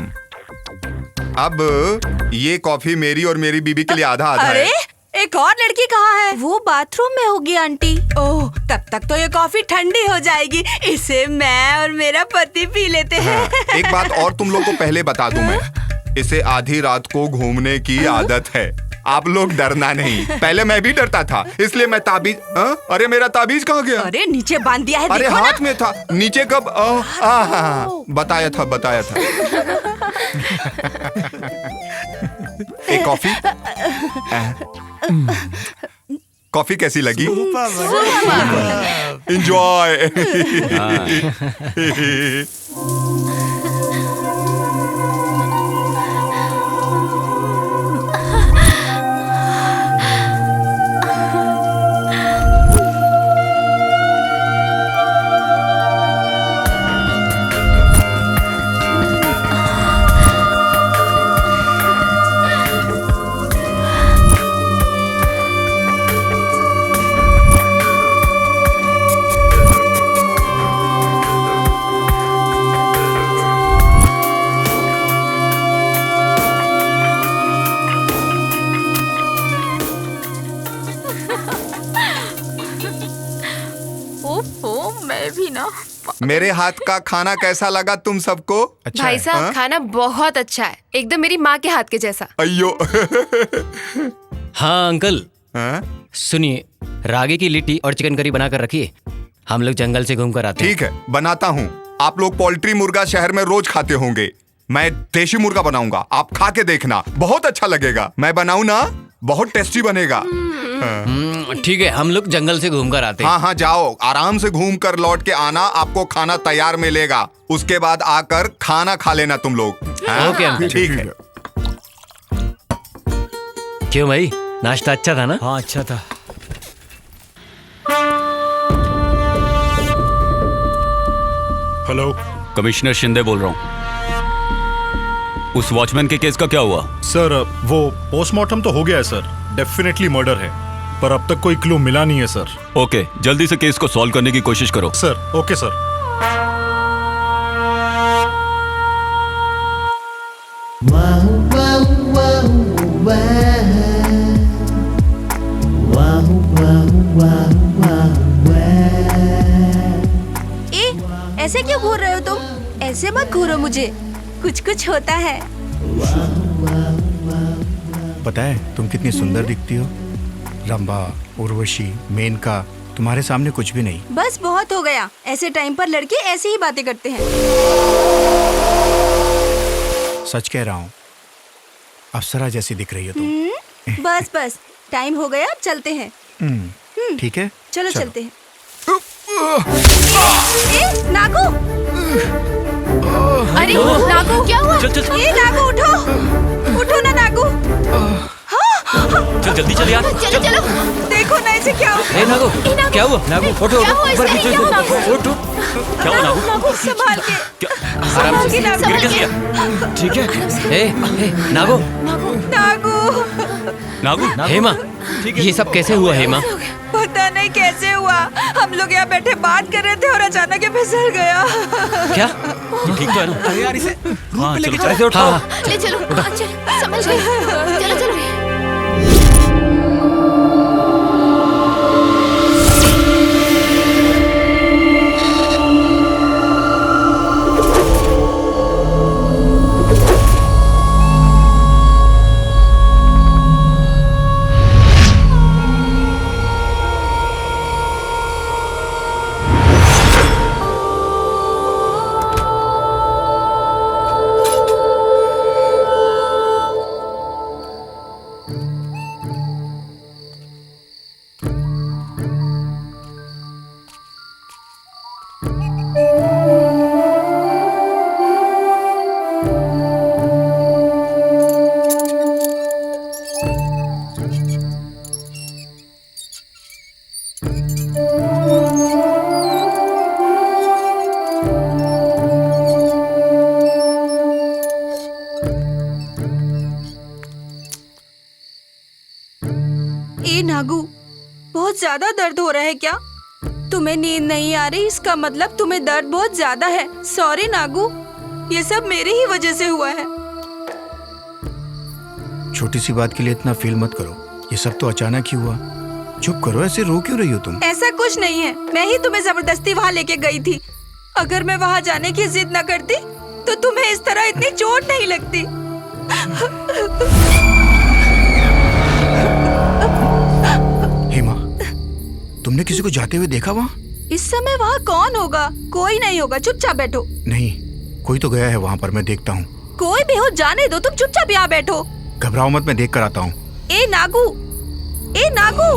अब ये कॉफी मेरी और मेरी बीबी के लिए आधा आधा अरे है। एक और लड़की कहाँ है? वो बाथरूम में होगी आंटी। ओह, तब तक तो ये कॉफी ठंडी हो जाएगी। इसे मैं और मेरा पति पी लेते हैं। हाँ, एक बात और तुम लोग को पहले बता दूं मैं, इसे आधी रात को घूमने की आदत है। आप लोग डरना नहीं। पहले मैं भी डरता था, इसलिए मैं ताबीज। अरे मेरा ताबीज कहाँ गया? अरे नीचे बांध दिया है, अरे देखो हाथ ना। में था, नीचे कब? बताया था। एक कॉफी। कॉफी कैसी लगी? एंजॉय। मैं भी ना। मेरे हाथ का खाना कैसा लगा तुम सबको? अच्छा भाई है। साहब हाँ? खाना बहुत अच्छा है, एकदम मेरी माँ के हाथ के जैसा। अयो। हाँ अंकल, हाँ? सुनिए, रागी की लिट्टी और चिकन करी बनाकर रखिए, हम लोग जंगल से घूम कर आते हैं। ठीक है, बनाता हूँ। आप लोग पोल्ट्री मुर्गा शहर में रोज खाते होंगे, मैं देशी मुर्गा बनाऊंगा, आप खा के देखना, बहुत अच्छा लगेगा। मैं बनाऊं ना, बहुत टेस्टी बनेगा। ठीक है, हम लोग जंगल से घूम कर आते हैं। हाँ हाँ, जाओ, आराम से घूम कर लौट के आना, आपको खाना तैयार मिलेगा। उसके बाद आकर खाना खा लेना तुम लोग। हाँ? Okay uncle. ठीक है। क्यों भाई, नाश्ता अच्छा था ना? हाँ अच्छा था। हेलो, कमिश्नर शिंदे बोल रहा हूँ। उस वॉचमैन के केस का क्या हुआ? सर वो पोस्टमार्टम तो हो गया है सर, डेफिनेटली मर्डर है, पर अब तक कोई क्लू मिला नहीं है सर। ओके, जल्दी से केस को सॉल्व करने की कोशिश करो। Sir, okay sir. ए, ऐसे क्यों घूर रहे हो तुम? ऐसे मत घूरो मुझे, कुछ कुछ होता है। पता है तुम कितनी सुंदर दिखती हो। रंभा, उर्वशी, मेनका, तुम्हारे सामने कुछ भी नहीं। बस बहुत हो गया, ऐसे टाइम पर लड़के ऐसी ही बातें करते हैं। सच कह रहा हूँ, अप्सरा जैसी दिख रही हो तुम। बस बस, टाइम हो गया, अब चलते हैं। ठीक है, चलो चलते हैं। ए, नागू! अरे नागू, क्या हुआ? चल चल चल ए, नागू उठो, उठो ना नागू। चल, जल्दी चल यार। चलो चलो। देखो ना इसे क्या हुआ। ए नागू, क्या हुआ? नागू उठो, क्या हुआ ऊपर इसमें? नीचे क्या हुआ? उठ, उठ। क्या हुआ नागू? नागू संभाल के, क्या? आराम से, नागू, गिर कैसे संभाल गया? ठीक है। ए नागू, नागू। नागू, हेमा, ये सब कैसे हुआ हेमा? पता नहीं कैसे हुआ, हम लोग यहाँ बैठे बात कर रहे थे और अचानक ये फिसल गया। क्या? तू ठीक तो है ना? अरे यार इसे हाँ चलो ऐसे उठा। हाँ, ले चलो। अच्छा, समझ गई। चलो चलो। ए नागू, बहुत ज्यादा दर्द हो रहा है क्या? तुम्हें नींद नहीं आ रही, इसका मतलब तुम्हें दर्द बहुत ज्यादा है। सॉरी नागू, ये सब मेरी ही वजह से हुआ है। छोटी सी बात के लिए इतना फील मत करो, ये सब तो अचानक ही हुआ। चुप करो, ऐसे रो क्यों रही हो तुम? ऐसा कुछ नहीं है, मैं ही तुम्हें जबरदस्ती वहाँ लेके गई थी। अगर मैं वहाँ जाने की जिद न करती तो तुम्हें इस तरह इतनी चोट नहीं लगती। हेमा, तुमने किसी को जाते हुए देखा वहाँ? इस समय वहाँ कौन होगा? कोई नहीं होगा, चुपचाप बैठो। नहीं, कोई तो गया है वहाँ पर, मैं देखता हूँ। कोई भी हो, जाने दो, तुम चुपचाप यहाँ बैठो। घबराओ मत, मैं देख कर आता हूँ। ए नागू, ए नागू,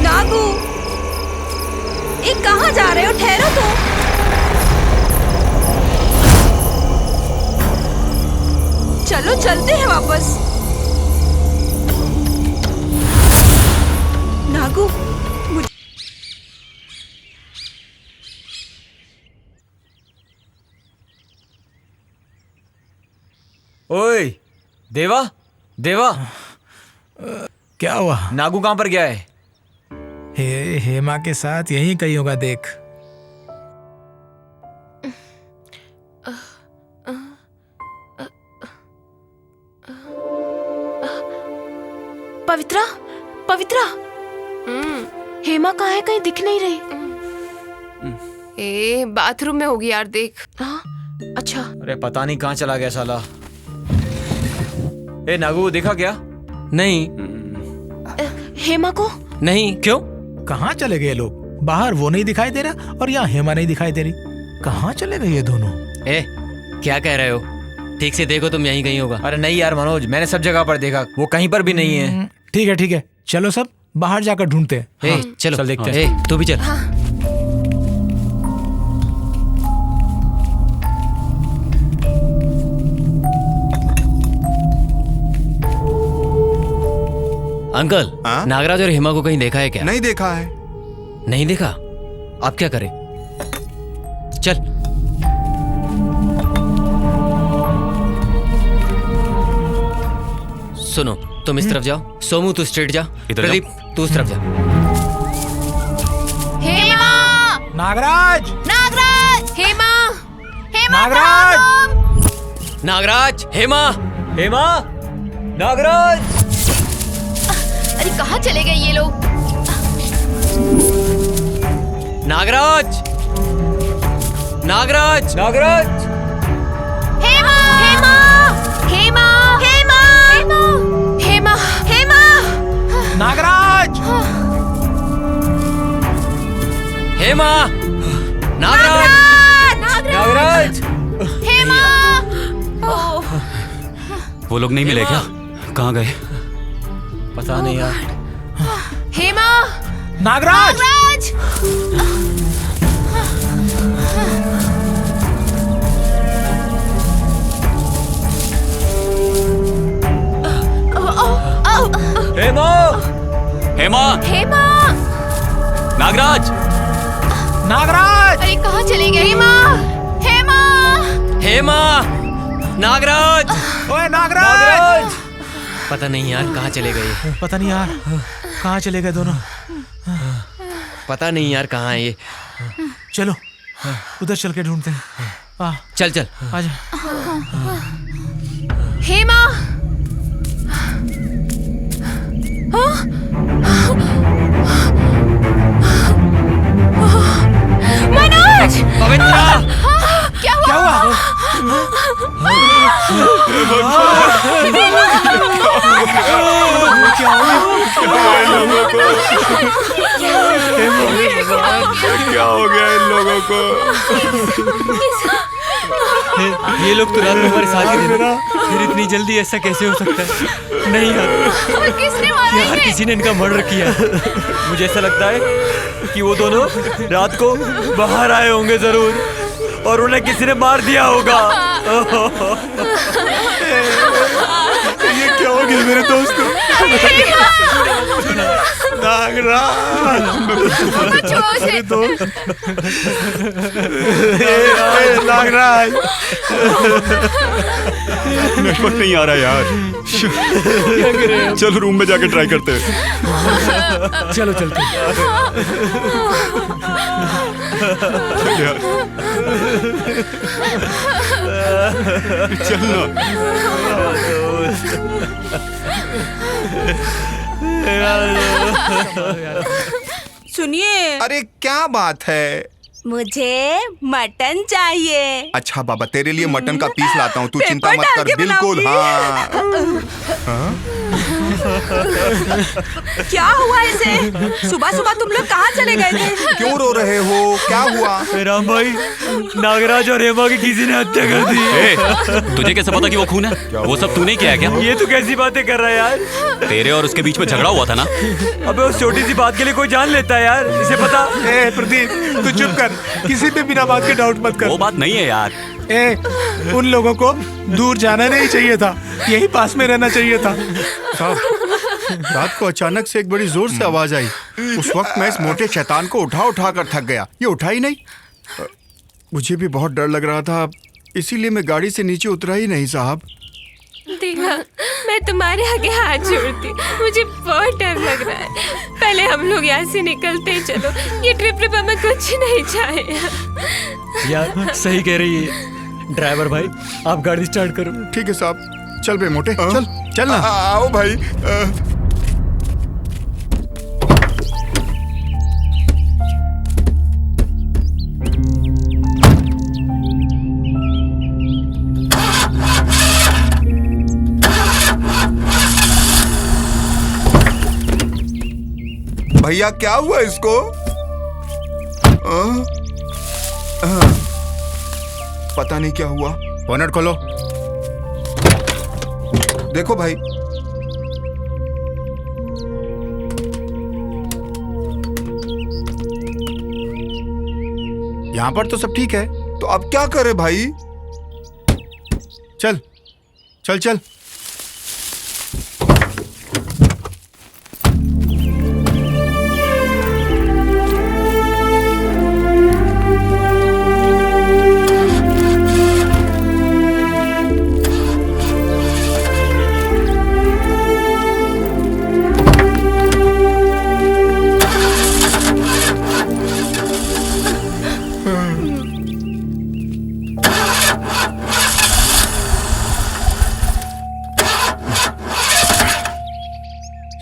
नागू, ए कहाँ जा रहे हो? ठहरो तो। चलो चलते हैं वापस। नागू, ओए देवा, देवा, क्या हुआ? नागू कहाँ पर गया है? हेमा के साथ यहीं कहीं होगा, देख। पवित्रा, पवित्रा, हेमा कहाँ है? कहीं दिख नहीं रही। ए बाथरूम में होगी यार, देख। हाँ, अच्छा। अरे पता नहीं कहाँ चला गया साला। ए नागू, देखा क्या? नहीं हेमा को? नहीं, क्यों? कहाँ चले गए लोग? बाहर वो नहीं दिखाई दे रहा और यहाँ हेमा नहीं दिखाई दे रही। कहाँ चले गए ये दोनों? ए, क्या कह रहे हो? ठीक से देखो, तुम यहीं कहीं होगा। अरे नहीं यार मनोज, मैंने सब जगह पर देखा, वो कहीं पर भी नहीं है। ठीक है, चलो सब बाहर जाकर ढूंढते हैं। ए, चलो चल देखते हैं। ए, तू भी चल। अंकल, हाँ? नागराज और हेमा को कहीं देखा है क्या? नहीं देखा है। नहीं देखा? आप क्या करें? चल। सुनो, तुम इस तरफ जाओ। सोमू तू स्ट्रेट जा। इधर प्रदीप तू उस तरफ जा। हेमा! नागराज! नागराज! हेमा! हेमा! नागराज! नागराज, हेमा! हेमा, नागराज! अरे कहाँ चले गए ये लोग? नागराज! नागराज! नागराज! हेमा! हेमा! हेमा! हेमा! हेमा! हेमा! नागराज! हेमा! नागराज! नागराज! हेमा! वो लोग नहीं मिले क्या? कहाँ गए? पता नहीं यार। हेमा! नागराज! नागराज! हेमा! हेमा! हेमा! नागराज! नागराज! अरे कहाँ चले गए? हेमा! हेमा! हेमा! नागराज! ओए नागराज! पता नहीं यार, कहाँ चले गए? पता नहीं यार, कहाँ चले गए दोनों? पता नहीं यार, कहाँ है ये? चलो उधर चल के ढूंढते हैं। चल चल। आजा। हेमा! मनोज! पवित्रा! क्या हुआ? क्या हो गया इन लोगों को? ये लोग तो रात में हमारे साथ ही थे, फिर इतनी जल्दी ऐसा कैसे हो सकता है? नहीं यार, किसने मारा यार किसी ने इनका मर्डर किया। मुझे ऐसा लगता है कि वो दोनों रात को बाहर आए होंगे जरूर और उन्हें किसी ने मार दिया होगा। ये क्या हो गया मेरे दोस्त को? नागराज! अरे दोस्त! नागराज! मेरे को नहीं आ रहा यार। चलो रूम में जाके ट्राई करते हैं। चलो चलते हैं। चल यार। चल ना। सुनिए, अरे क्या बात है? मुझे मटन चाहिए। अच्छा बाबा, तेरे लिए मटन का पीस लाता हूँ, तू पेपर चिंता मत डाल कर। के बिल्कुल बनाऊंगी। हाँ। क्या हुआ इसे? सुबह सुबह तुम लोग कहाँ चले गए थे? क्यों रो रहे हो? क्या हुआ? राम भाई, नागराज और हेमा की किसी ने हत्या कर दी। ए, तुझे कैसे पता कि वो खून है? वो सब तूने किया है क्या? ये तो कैसी बातें कर रहा है यार? तेरे और उसके बीच में झगड़ा हुआ था ना? अबे उस छोटी सी बात के लिए कोई जान लेता है यार, इसे पता। ए प्रदीप, तू चुप कर, किसी पे बिना बात के डाउट मत कर। वो बात नहीं है यार। ए, उन लोगों को दूर जाना नहीं चाहिए था, यही पास में रहना चाहिए था। साहब, रात को अचानक से एक बड़ी जोर से आवाज आई। उस वक्त मैं इस मोटे शैतान को उठा उठा कर थक गया। ये उठा ही नहीं। मुझे भी बहुत डर लग रहा था, इसीलिए मैं गाड़ी से नीचे उतरा ही नहीं साहब। देखा, मैं तुम्हारे आगे हाथ जोड़ती, मुझे बहुत डर लग रहा है। पहले हम लोग यहाँ से निकलते हैं, चलो। ये ट्रिप हमें कुछ नहीं चाहिए। यार सही कह रही है ड्राइवर भाई, आप गाड़ी स्टार्ट करो। ठीक है साहब, चल बे मोटे, चल चल ना। आओ भाई। भैया क्या हुआ इसको? पता नहीं क्या हुआ। बोनट खोलो। देखो भाई, यहाँ पर तो सब ठीक है। तो अब क्या करे भाई? चल चल चल।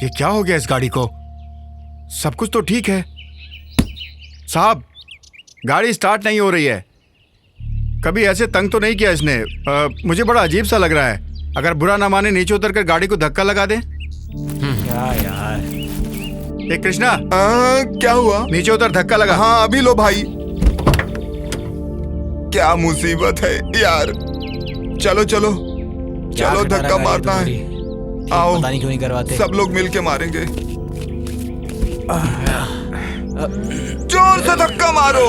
ये क्या हो गया इस गाड़ी को? सब कुछ तो ठीक है साहब, गाड़ी स्टार्ट नहीं हो रही है। कभी ऐसे तंग तो नहीं किया इसने। मुझे बड़ा अजीब सा लग रहा है। अगर बुरा ना माने नीचे उतर कर गाड़ी को धक्का लगा दे। क्या यार? ए कृष्णा, क्या हुआ? नीचे उतर, धक्का लगा। हाँ अभी लो भाई। क्या मुसीबत है यार। चलो चलो चलो, धक्का मारना है। आओ, पता नहीं क्यों नहीं करवाते। सब लोग मिलके मारेंगे। जोर से धक्का मारो।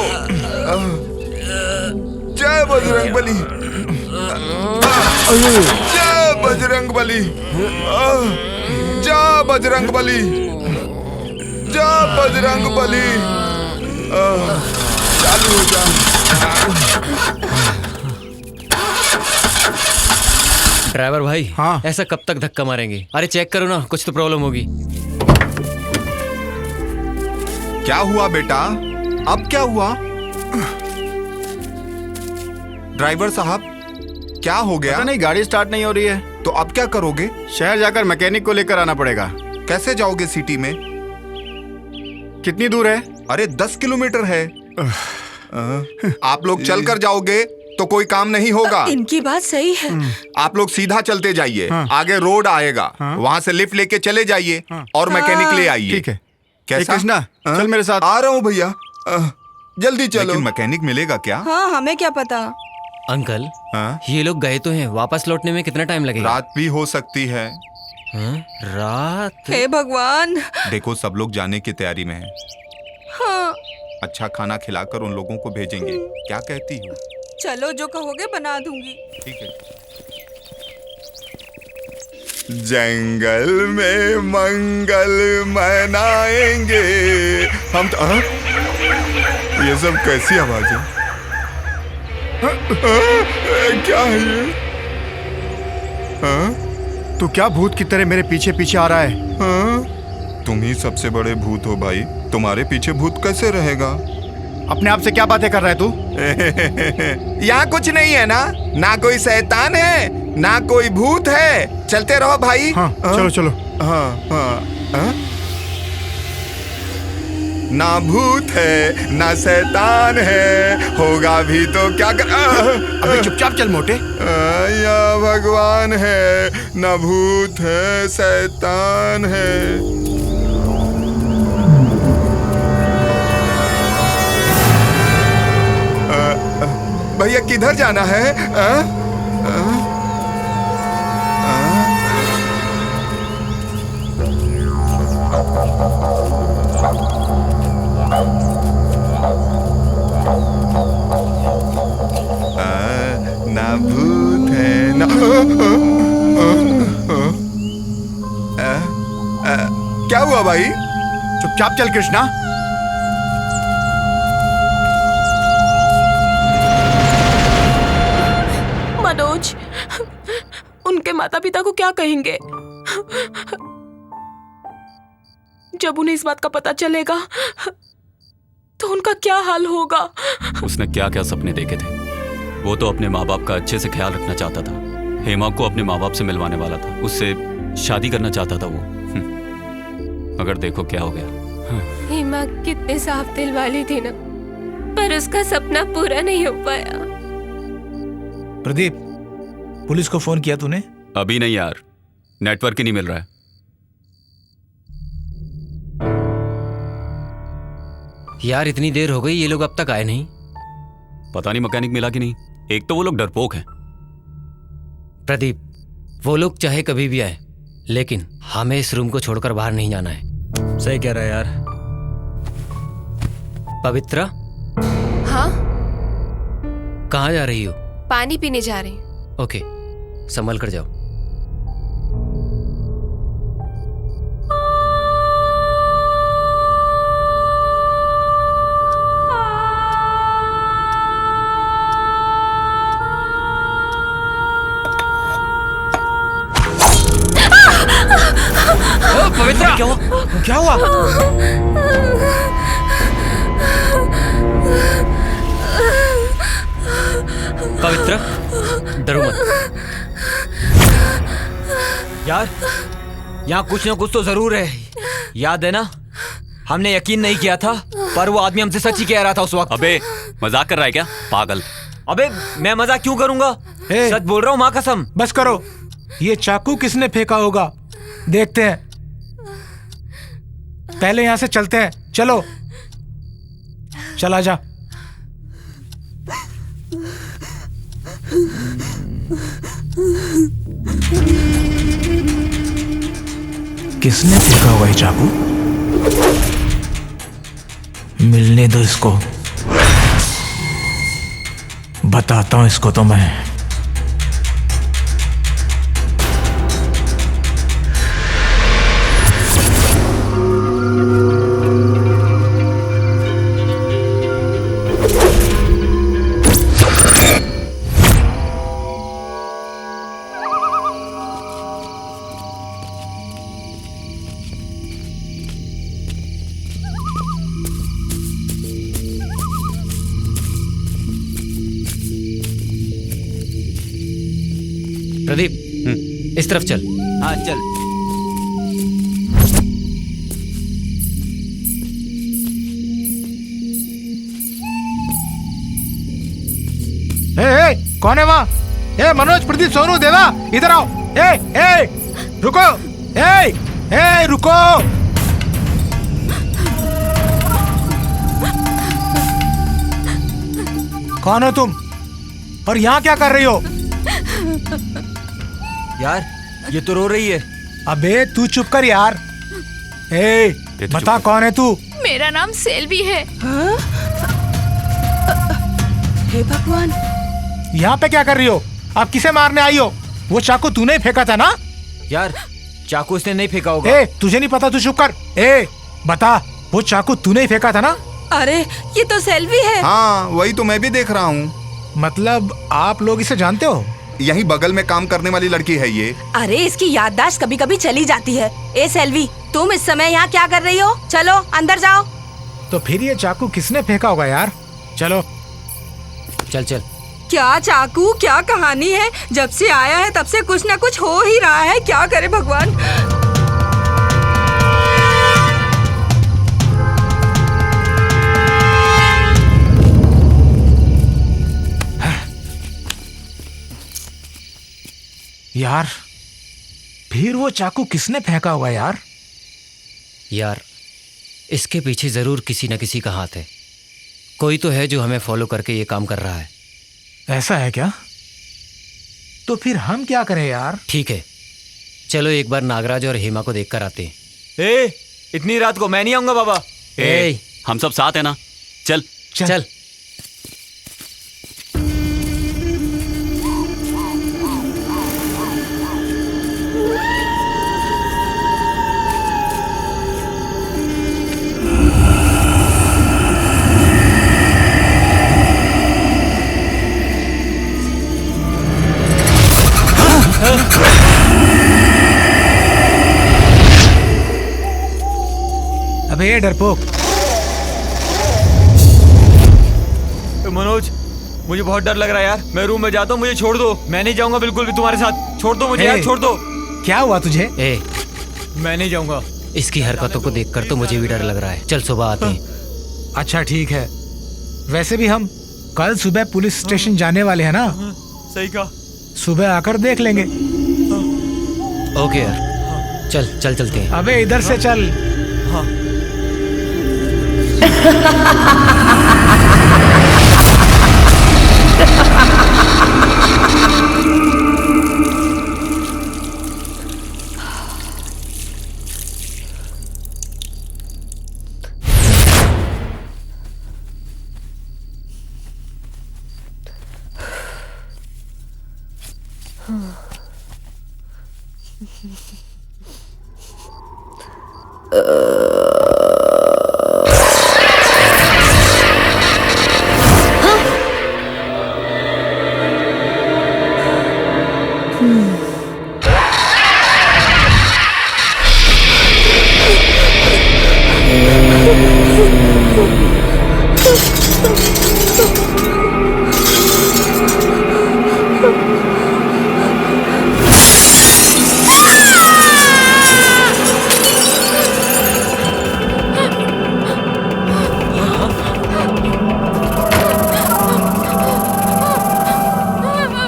जय बजरंगबली, जय बजरंगबली, जय बजरंगबली, जय बजरंगबली। चालू हो जा। ड्राइवर भाई, हाँ? ऐसा कब तक धक्का मारेंगे? अरे चेक करो ना, कुछ तो प्रॉब्लम होगी। क्या हुआ बेटा? अब क्या हुआ? ड्राइवर साहब, क्या हो गया? पता नहीं, गाड़ी स्टार्ट नहीं हो रही है। तो अब क्या करोगे? शहर जाकर मैकेनिक को लेकर आना पड़ेगा। कैसे जाओगे सिटी में? कितनी दूर है? अरे 10 किलोमीटर है। आप लोग चलकर जाओगे तो कोई काम नहीं होगा। इनकी बात सही है। आप लोग सीधा चलते जाइए। हाँ। आगे रोड आएगा, वहाँ से लिफ्ट लेके चले जाइए और मैकेनिक ले आइए। ठीक है। कैसा? कृष्णा, चल मेरे साथ। आ रहा हूँ भैया। जल्दी चलो। लेकिन मैकेनिक मिलेगा क्या? हाँ, हमें क्या पता। अंकल, हाँ? ये लोग गए तो हैं, वापस लौटने में कितना टाइम लगेगा? रात भी हो सकती है। हाँ? रात? हे भगवान। देखो, सब लोग जाने की तैयारी में हैं। हाँ। अच्छा खाना खिलाकर उन लोगों को भेजेंगे। क्या कहती हो? चलो, जो कहोगे बना दूंगी। ठीक है। जंगल में मंगल मनाएंगे हम तो। ये सब कैसी आवाज है? क्या है ये? तू क्या भूत की तरह मेरे पीछे पीछे आ रहा है? तुम ही सबसे बड़े भूत हो भाई। तुम्हारे पीछे भूत कैसे रहेगा? अपने आप से क्या बातें कर रहा है तू? यहाँ कुछ नहीं है ना? ना कोई शैतान है, ना कोई भूत है। चलते रहो भाई। हाँ, चलो चलो। हाँ। ना भूत है, ना शैतान है, होगा भी तो क्या कर। अबे चुपचाप चल मोटे। या भगवान है, ना भूत है, शैतान है। भैया किधर जाना है? ना भूत है ना। क्या हुआ भाई? चुपचाप चल कृष्णा। मनोज, उनके माता पिता को क्या कहेंगे जब उन्हें इस बात का पता चलेगा? तो उनका क्या हाल होगा? उसने क्या क्या सपने देखे थे। वो तो अपने माँ बाप का अच्छे से ख्याल रखना चाहता था। हेमा को अपने माँ बाप से मिलवाने वाला था, उससे शादी करना चाहता था वो। मगर देखो क्या हो गया। हेमा कितने साफ दिल वाली थी ना, पर उसका सपना पूरा नहीं हो पाया। प्रदीप, पुलिस को फोन किया तूने? अभी नहीं यार, नेटवर्क ही नहीं मिल रहा है। यार इतनी देर हो गई, ये लोग अब तक आए नहीं। पता नहीं मैकेनिक मिला कि नहीं। एक तो वो लोग डरपोक हैं। प्रदीप, वो लोग चाहे कभी भी आए, लेकिन हमें इस रूम को छोड़कर बाहर नहीं जाना है। सही कह रहा है यार। पवित्रा, हाँ, कहाँ जा रही हो? पानी पीने जा रहे हैं। ओके, संभल कर जाओ। पवित्रा, क्या हुआ? क्या हुआ? पवित्रा, डरो मत। यार, यहाँ कुछ ना कुछ तो जरूर है। याद है ना, हमने यकीन नहीं किया था, पर वो आदमी हमसे सच ही कह रहा था उस वक्त। अबे मजाक कर रहा है क्या पागल? अबे मैं मजाक क्यों करूंगा? सच बोल रहा हूँ, माँ कसम। बस करो। ये चाकू किसने फेंका होगा, देखते हैं। पहले यहाँ से चलते हैं। चलो, चला जा। किसने फेंका होगा ये चाकू? मिलने दो इसको, बताता हूं इसको तो मैं। प्रदीप, इस तरफ चल। हाँ चल। कौन है वहाँ? मनोज, प्रदीप, सोनू, देवा, इधर आओ। रुको। रुको। कौन हो तुम और यहाँ क्या कर रही हो? यार, ये तो रो रही है। अबे तू चुप कर यार। बता कौन है तू? मेरा नाम सेल्वी है। हे भगवान, यहाँ पे क्या कर रही हो? आप किसे मारने आई हो? वो चाकू तूने ही फेंका था ना? यार, चाकू इसने नहीं फेंका होगा। तुझे नहीं पता, तू चुप कर। बता, वो चाकू तूने ही फेंका था ना? अरे ये तो सेल्वी है। हाँ, वही तो मैं भी देख रहा हूँ। मतलब आप लोग इसे जानते हो? यहीं बगल में काम करने वाली लड़की है ये। अरे इसकी याददाश्त कभी कभी चली जाती है। सेल्वी, तुम इस समय यहाँ क्या कर रही हो? चलो अंदर जाओ। तो फिर ये चाकू किसने फेंका होगा यार? चलो। चल चल। क्या चाकू, क्या कहानी है? जब से आया है तब से कुछ ना कुछ हो ही रहा है। क्या करे भगवान। यार, फिर वो चाकू किसने फेंका होगा यार? यार, इसके पीछे जरूर किसी न किसी का हाथ है। कोई तो है जो हमें फॉलो करके ये काम कर रहा है। ऐसा है क्या? तो फिर हम क्या करें यार? ठीक है, चलो एक बार नागराज और हेमा को देखकर आते हैं। इतनी रात को मैं नहीं आऊंगा बाबा। हम सब साथ है ना? चल चल। अबे ये डरपोक। मनोज, मुझे बहुत डर लग रहा है यार। मैं रूम में जाता हूँ, मुझे छोड़ दो। मैं नहीं जाऊंगा बिल्कुल भी तुम्हारे साथ। छोड़ दो मुझे यार, छोड़ दो। क्या हुआ तुझे? मैं नहीं जाऊंगा। इसकी हरकतों को देखकर तो मुझे भी डर लग रहा है। चल सुबह आते हैं। अच्छा ठीक है। वैसे भी हम कल सुबह पुलिस स्टेशन जाने वाले हैं ना? सही कहा। सुबह आकर देख लेंगे। ओके यार, चल चल चलते हैं। अबे इधर से चल। हाँ।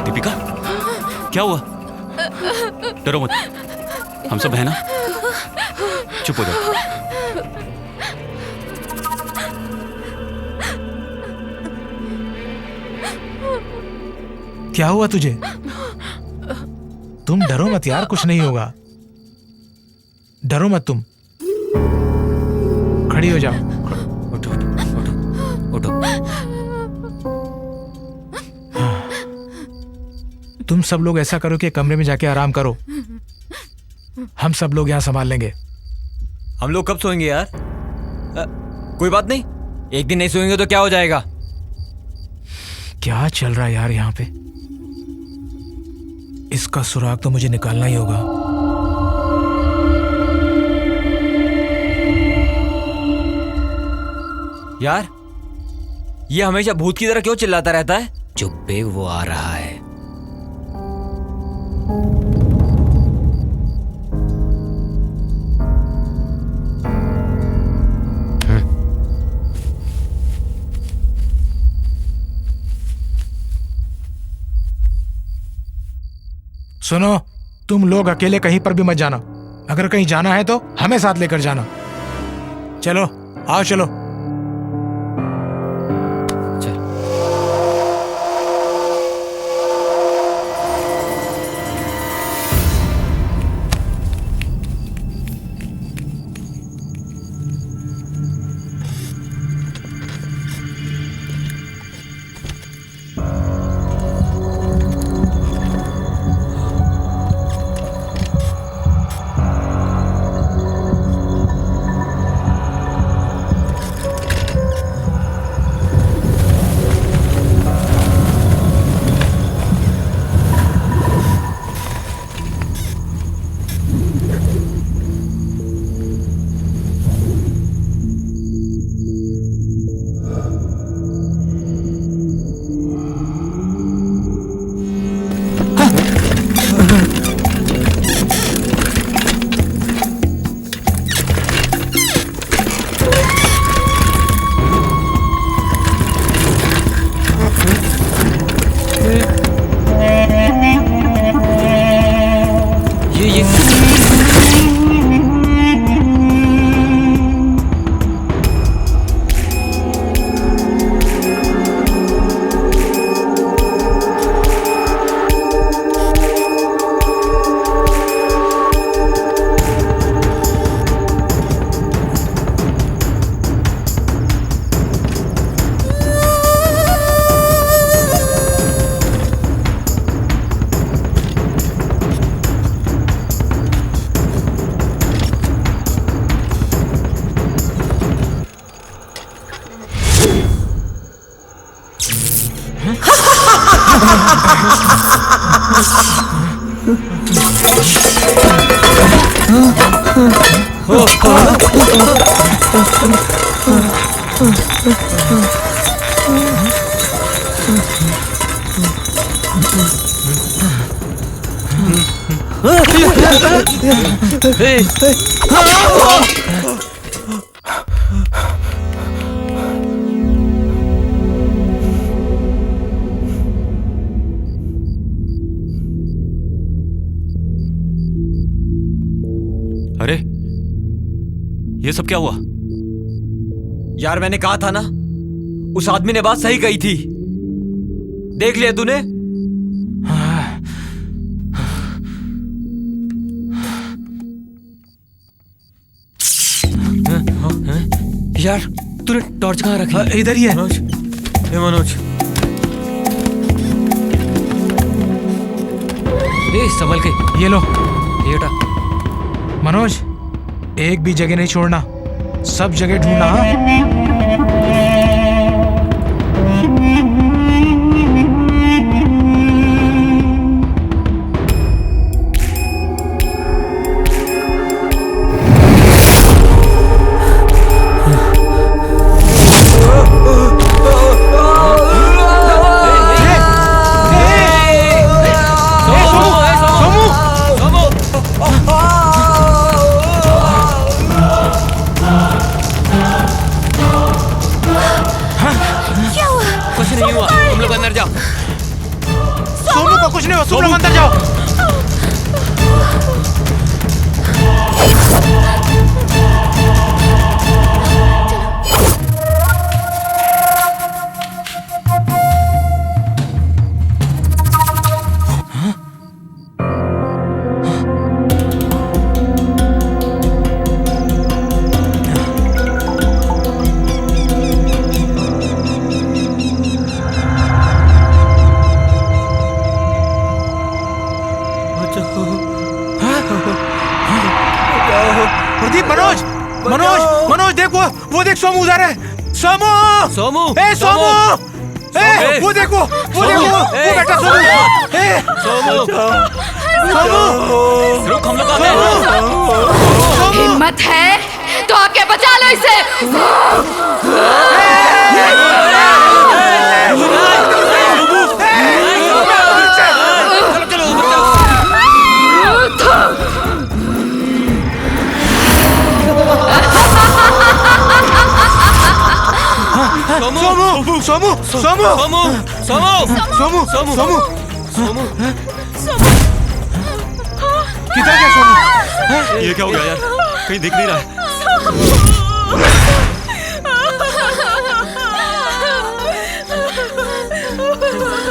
दीपिका, क्या हुआ? डरो मत, हम सब है ना? चुप हो जाओ। क्या हुआ तुझे? तुम डरो मत यार, कुछ नहीं होगा। डरो मत तुम। खड़ी हो जाओ। उठो उठो उठो उठो। तुम सब लोग ऐसा करो कि कमरे में जाके आराम करो। हम सब लोग यहाँ संभाल लेंगे। हम लोग कब सोएंगे यार? कोई बात नहीं, एक दिन नहीं सोएंगे तो क्या हो जाएगा? क्या चल रहा है यार यहाँ पे? इसका सुराग तो मुझे निकालना ही होगा। यार, ये हमेशा भूत की तरह क्यों चिल्लाता रहता है? चुप बे, वो आ रहा है। सुनो, तुम लोग अकेले कहीं पर भी मत जाना। अगर कहीं जाना है तो हमें साथ लेकर जाना। चलो आओ, चलो। अरे, ये सब क्या हुआ? यार मैंने कहा था ना, उस आदमी ने बात सही कही थी। देख लिया तूने? यार तूने टॉर्च कहाँ रखी? इधर ही है। मनोज, ए मनोज, ए संभल के। ये लो ये उठा। मनोज, एक भी जगह नहीं छोड़ना, सब जगह ढूंढना। हाँ? कुछ नहीं हुआ, तुम लोग अंदर जाओ। सोमू को कुछ नहीं हुआ, तुम लोग अंदर जाओ। प्रदीप, मनोज, मनोज, मनोज देख, वो देख, सोमू उधर है। सोमू, सोमू, ए सोमू, ए वो देखो, वो बेटा सोमू, ए सोमू, सोमू, रुक, हम लोग आ गए। हिम्मत है तो आके बचा लो इसे। सोमू, सोमू, सोमू, सोमू, सोमू, सोमू, सोमू, सोमू, किधर गया सोमू? ये क्या हो गया यार? कहीं दिख नहीं रहा है।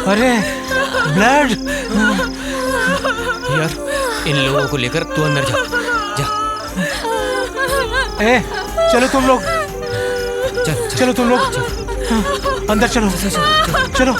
अरे ब्लड। यार इन लोगों को लेकर तू अंदर जा। जा। ए चलो तुम लोग, चल, चलो तुम लोग, हाँ, अंदर चलो, चलो।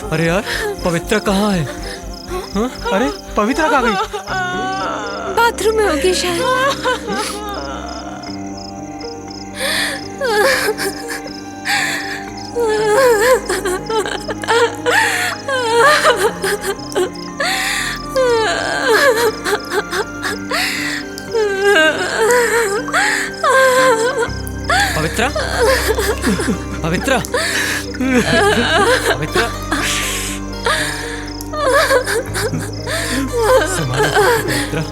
अरे यार पवित्रा कहाँ है? हाँ? अरे पवित्रा कहाँ गई? बाथरूम में होगी शायद। पवित्रा, पवित्रा, पवित्रा, संभालो पवित्रा।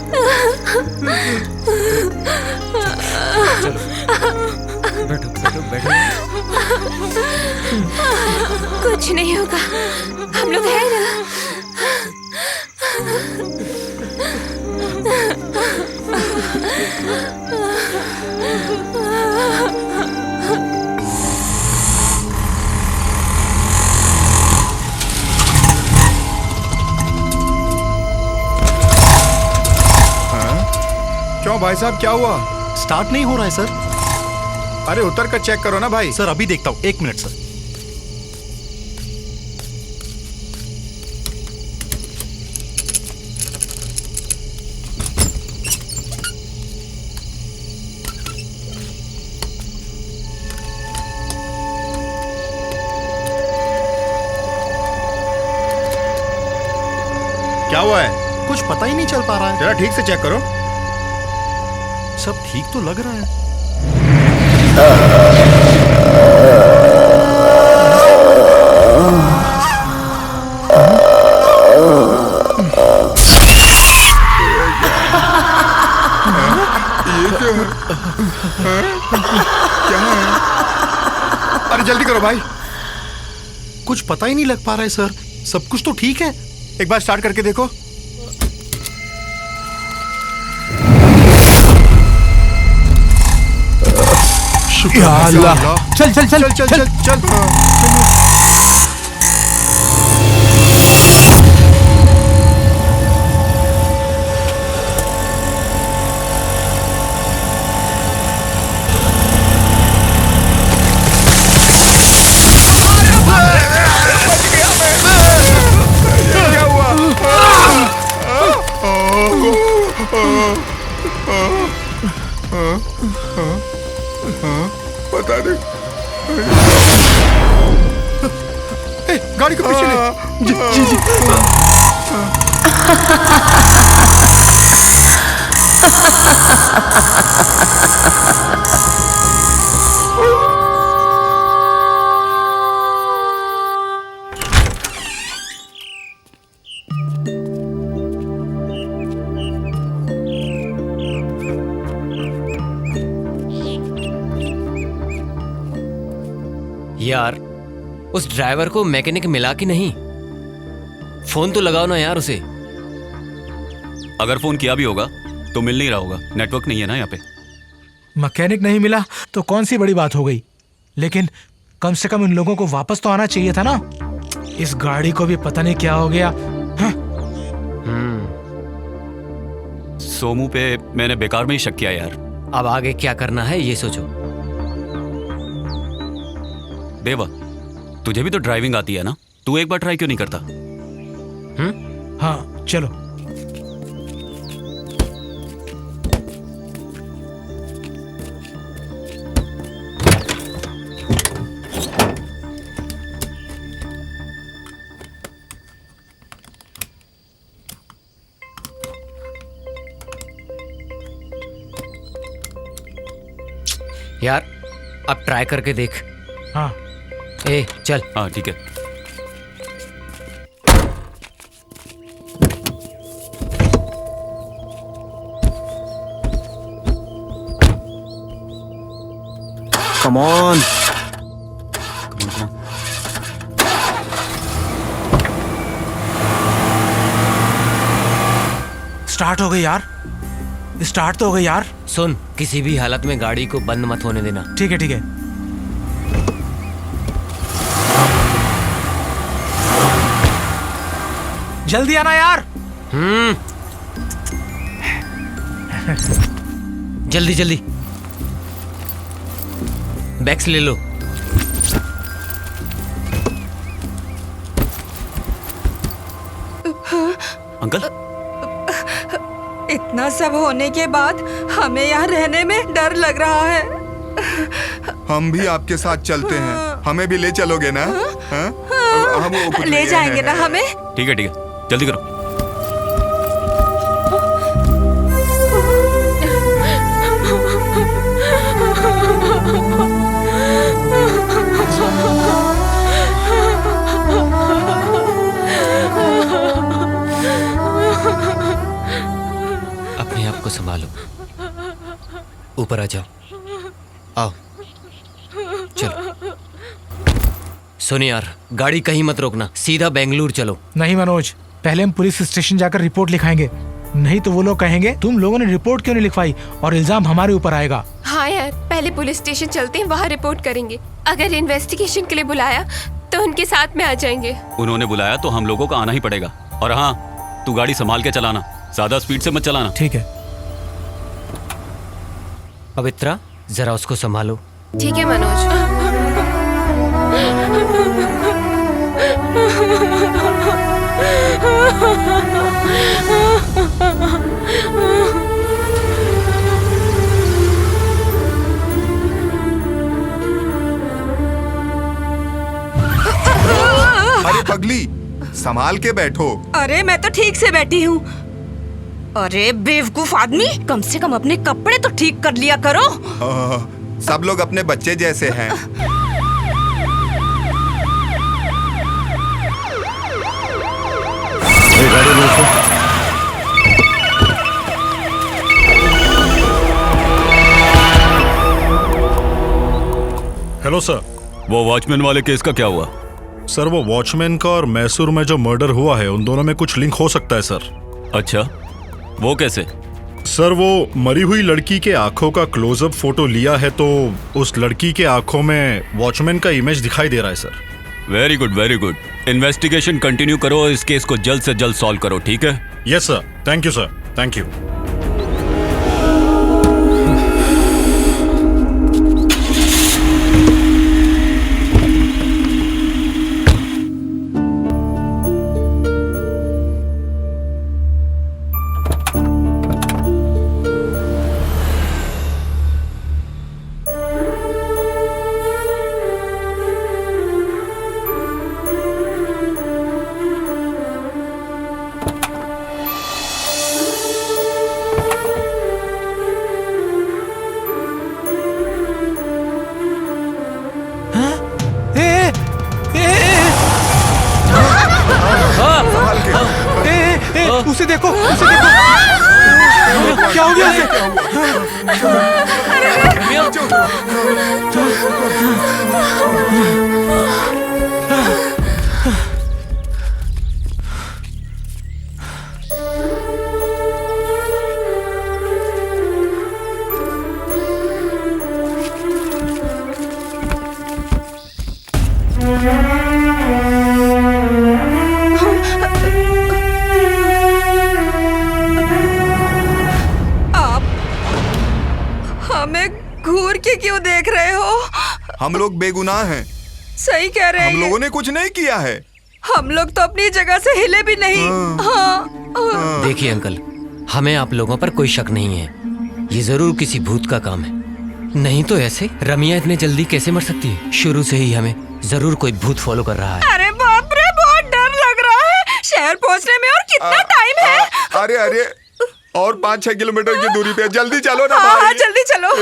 चलो बैठो बैठो बैठो। कुछ नहीं होगा, हम लोग हैं ना। क्यों भाई साहब, क्या हुआ? स्टार्ट नहीं हो रहा है सर। अरे उतर कर चेक करो ना भाई। सर अभी देखता हूँ, 1 मिनट सर। क्या हुआ है? कुछ पता ही नहीं चल पा रहा है। जरा ठीक से चेक करो। सब ठीक तो लग रहा है। क्या है? अरे जल्दी करो भाई। कुछ पता ही नहीं लग पा रहा है सर। सब कुछ तो ठीक है। एक बार स्टार्ट करके देखो। या अल्लाह। चल चल चल चल चल चल चल। बता दे। गाड़ी को पीछे ले। जी जी जी। यार उस ड्राइवर को मैकेनिक मिला कि नहीं? फोन तो लगाओ ना यार उसे। अगर फोन किया भी होगा तो मिल नहीं रहा होगा, नेटवर्क नहीं है ना यहाँ पे। मैकेनिक नहीं मिला तो कौन सी बड़ी बात हो गई, लेकिन कम से कम इन लोगों को वापस तो आना चाहिए था ना। इस गाड़ी को भी पता नहीं क्या हो गया। हाँ? सोमू पे मैंने बेकार में ही शक किया यार। अब आगे क्या करना है ये सोचो। देवा, तुझे भी तो ड्राइविंग आती है ना, तू एक बार ट्राई क्यों नहीं करता? हाँ चलो। यार अब ट्राई करके देख। हाँ ए चल। हाँ ठीक है। Come on. स्टार्ट हो गई यार, स्टार्ट तो हो गई यार। सुन, किसी भी हालत में गाड़ी को बंद मत होने देना। ठीक है ठीक है। जल्दी आना यार। जल्दी जल्दी बैग्स ले लो। अंकल, इतना सब होने के बाद हमें यहाँ रहने में डर लग रहा है। हम भी आपके साथ चलते हैं, हमें भी ले चलोगे ना? हाँ? हम वो कुछ ले नहीं जाएंगे हैं। ना हमें? ठीक है जल्दी करो। अपने आप को संभालो, ऊपर आ जाओ। आओ चलो। सुन यार, गाड़ी कहीं मत रोकना, सीधा बेंगलुरु चलो। नहीं मनोज, पहले हम पुलिस स्टेशन जाकर रिपोर्ट लिखाएंगे, नहीं तो वो लोग कहेंगे तुम लोगों ने रिपोर्ट क्यों नहीं लिखवाई और इल्जाम हमारे ऊपर आएगा। हाँ यार, पहले पुलिस स्टेशन चलते हैं, वहाँ रिपोर्ट करेंगे। अगर इन्वेस्टिगेशन के लिए बुलाया तो उनके साथ में आ जाएंगे। उन्होंने बुलाया तो हम लोगों को आना ही पड़ेगा। और हाँ, तू गाड़ी संभाल के चलाना, ज्यादा स्पीड से मत चलाना। ठीक है। पवित्रा, जरा उसको संभालो। ठीक है मनोज। अरे पगली, संभाल के बैठो। अरे मैं तो ठीक से बैठी हूँ। अरे बेवकूफ आदमी, कम से कम अपने कपड़े तो ठीक कर लिया करो। सब लोग अपने बच्चे जैसे हैं। Hello sir. वो वॉचमैन वाले केस का क्या हुआ? सर वो वॉचमैन का और मैसूर में जो मर्डर हुआ है उन दोनों में कुछ लिंक हो सकता है सर। अच्छा, वो कैसे? सर वो मरी हुई लड़की के आंखों का क्लोजअप फोटो लिया है तो उस लड़की के आंखों में वॉचमैन का इमेज दिखाई दे रहा है sir. Very good, very good. Investigation continue करो, इस केस को जल्द से जल्द सॉल्व करो, ठीक है? Yes sir, thank you sir, thank you. उसे देखो, उसे देखो। क्या हो गया उसे? घूर के क्यों देख रहे हो? हम लोग बेगुनाह हैं। सही कह रहे हैं। हम लोगों ने कुछ नहीं किया है। हम लोग तो अपनी जगह से हिले भी नहीं। हाँ। देखिए अंकल, हमें आप लोगों पर कोई शक नहीं है। ये जरूर किसी भूत का काम है, नहीं तो ऐसे रमिया इतने जल्दी कैसे मर सकती है? शुरू से ही हमें जरूर कोई भूत फॉलो कर रहा है। अरे बाप रे, बहुत डर लग रहा है। शहर पहुंचने में और कितना टाइम है? अरे अरे, और 5-6 किलोमीटर की दूरी पे, जल्दी चलो ना हाँ, भाई। जल्दी चलो।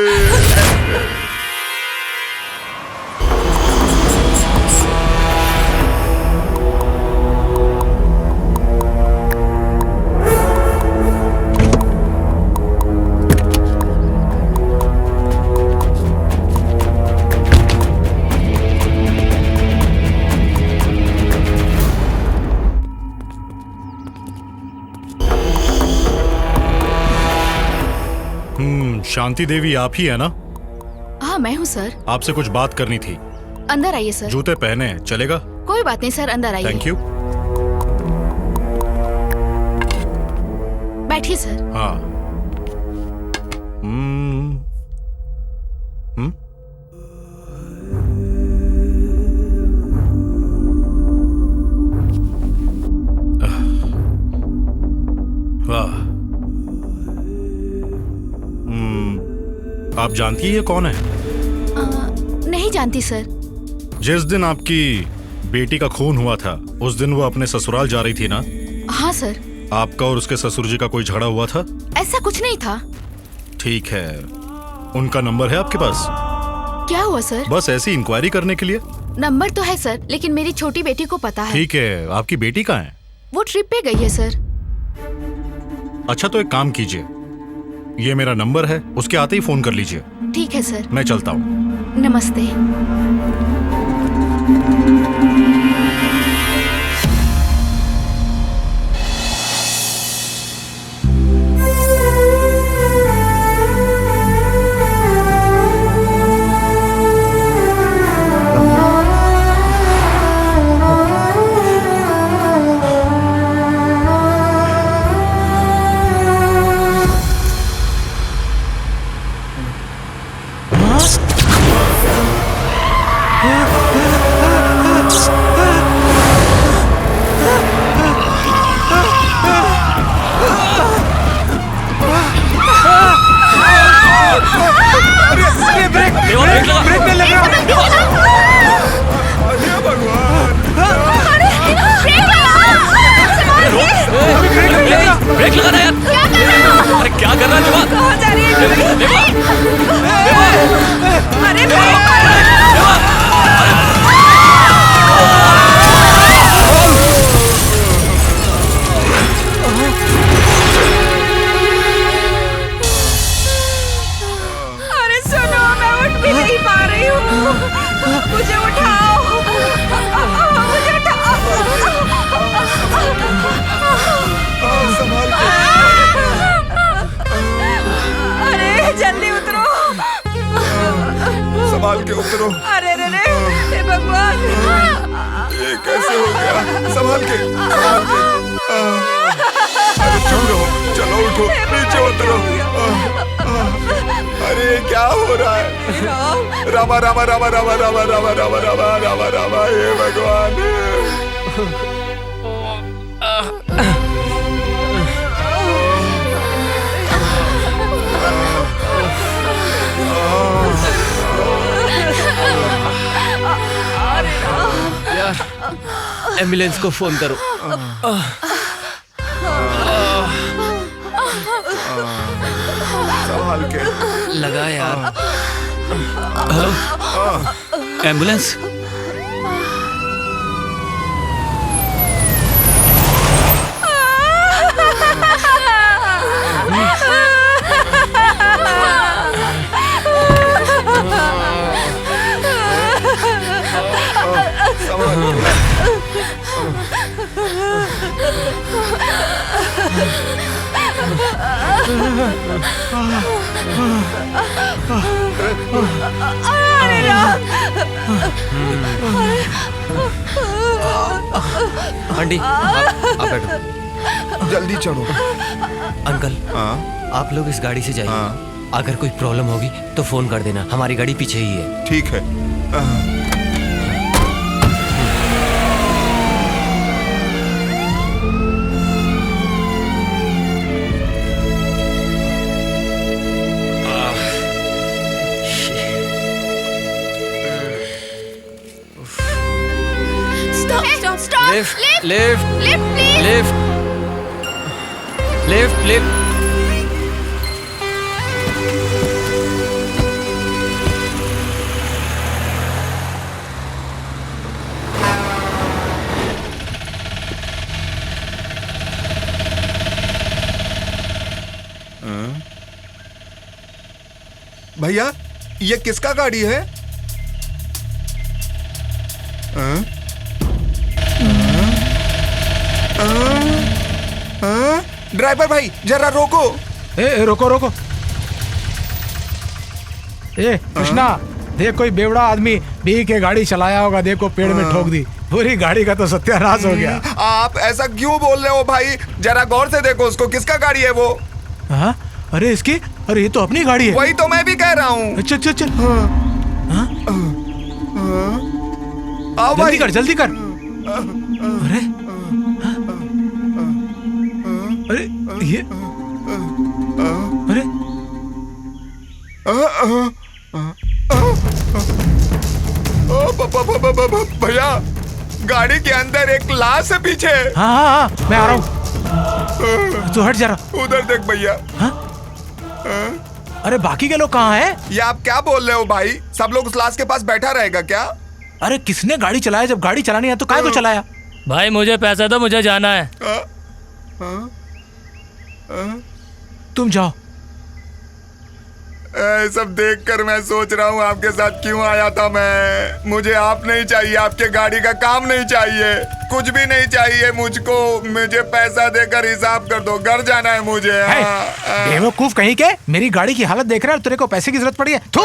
शांति देवी आप ही है ना? हाँ मैं हूँ सर। आपसे कुछ बात करनी थी। अंदर आइए सर। जूते पहने हैं, चलेगा? कोई बात नहीं सर, अंदर आइए। Thank you. बैठिए सर। हाँ। वाह। आप जानती है ये कौन है? नहीं जानती सर। जिस दिन आपकी बेटी का खून हुआ था उस दिन वो अपने ससुराल जा रही थी ना? हाँ सर। आपका और उसके ससुर जी का कोई झगड़ा हुआ था? ऐसा कुछ नहीं था। ठीक है, उनका नंबर है आपके पास? क्या हुआ सर? बस ऐसी इंक्वायरी करने के लिए। नंबर तो है सर, लेकिन मेरी छोटी बेटी को पता है। ठीक है, आपकी बेटी कहाँ है? वो ट्रिप पे गई है सर। अच्छा तो एक काम कीजिए, ये मेरा नंबर है, उसके आते ही फोन कर लीजिए। ठीक है सर। मैं चलता हूँ। नमस्ते। ब्रेक लगाना यार। क्या कर रहे हो? अरे क्या कर रहा है जवान? कहाँ जा रही है? अरे अरे सुनो, मैं उठ भी नहीं पा रही हूँ। मुझे उठाओ, मुझे उठाओ। अरे जल्दी उतरो। संभाल के उतरो। अरे रे रे, हे भगवान। ये कैसे हो गया? संभाल के। अरे चलो चलो, उठो, नीचे उतरो। अरे क्या हो रहा है? रामा रामा रामा रामा रामा रामा रामा रामा रामा रामा, हे भगवान। यार एम्बुलेंस को फोन करो। संभाल के लगा यार। Hello, ambulance. आंटी आप बैठो। जल्दी चढ़ो। अंकल हाँ आप लोग इस गाड़ी से जाइए। हाँ। अगर कोई प्रॉब्लम होगी तो फोन कर देना, हमारी गाड़ी पीछे ही है। ठीक है। Stop stop. Lift lift lift please. Lift lift lift. भैया ये किसका गाड़ी है? ड्राइवर भाई जरा रोको। रोको रोको। कृष्णा, देख कोई बेवड़ा आदमी बी के गाड़ी चलाया होगा, देखो पेड़ में ठोक दी, पूरी गाड़ी का तो सत्यानाश हो गया। आप ऐसा क्यों बोल रहे हो भाई? जरा गौर से देखो उसको, किसका गाड़ी है वो? हाँ? अरे इसकी, अरे ये तो अपनी गाड़ी है। वही तो मैं भी कह रहा हूँ। अच्छा अच्छा अच्छा। आओ जल्दी भाई। कर जल्दी कर। अरे अरे ये अरे भैया गाड़ी के अंदर एक लाश है पीछे। हाँ हाँ हाँ मैं आ रहा हूँ, तू हट जरा। उधर देख भैया। अरे बाकी के लोग कहाँ हैं? ये आप क्या बोल रहे हो भाई? सब लोग उस लाश के पास बैठा रहेगा क्या? अरे किसने गाड़ी चलाया? जब गाड़ी चलानी है तो काहे को चलाया? भाई मुझे पैसा दो, मुझे जाना है। तुम जाओ। सब देखकर मैं सोच रहा हूँ आपके साथ क्यों आया था मैं। मुझे आप नहीं चाहिए, आपके गाड़ी का काम नहीं चाहिए, कुछ भी नहीं चाहिए मुझको। मुझे पैसा देकर हिसाब कर दो, घर जाना है मुझे। बेवकूफ कहीं के, मेरी गाड़ी की हालत देख रहा है, तेरे को पैसे की जरूरत पड़ी है। थू।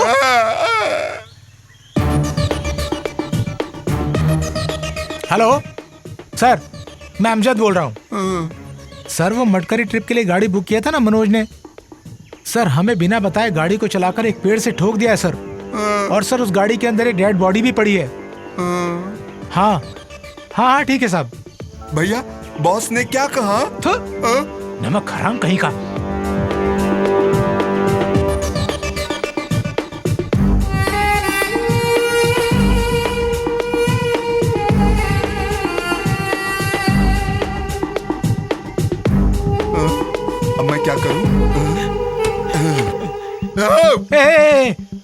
हेलो सर, मैं अमजद बोल रहा हूँ। सर वो मटकरी ट्रिप के लिए गाड़ी बुक किया था ना मनोज ने, सर हमें बिना बताए गाड़ी को चलाकर एक पेड़ से ठोक दिया है सर। और सर उस गाड़ी के अंदर एक डेड बॉडी भी पड़ी है। हाँ हाँ हाँ ठीक है साहब। भैया बॉस ने क्या कहा? नमक हराम कहीं का।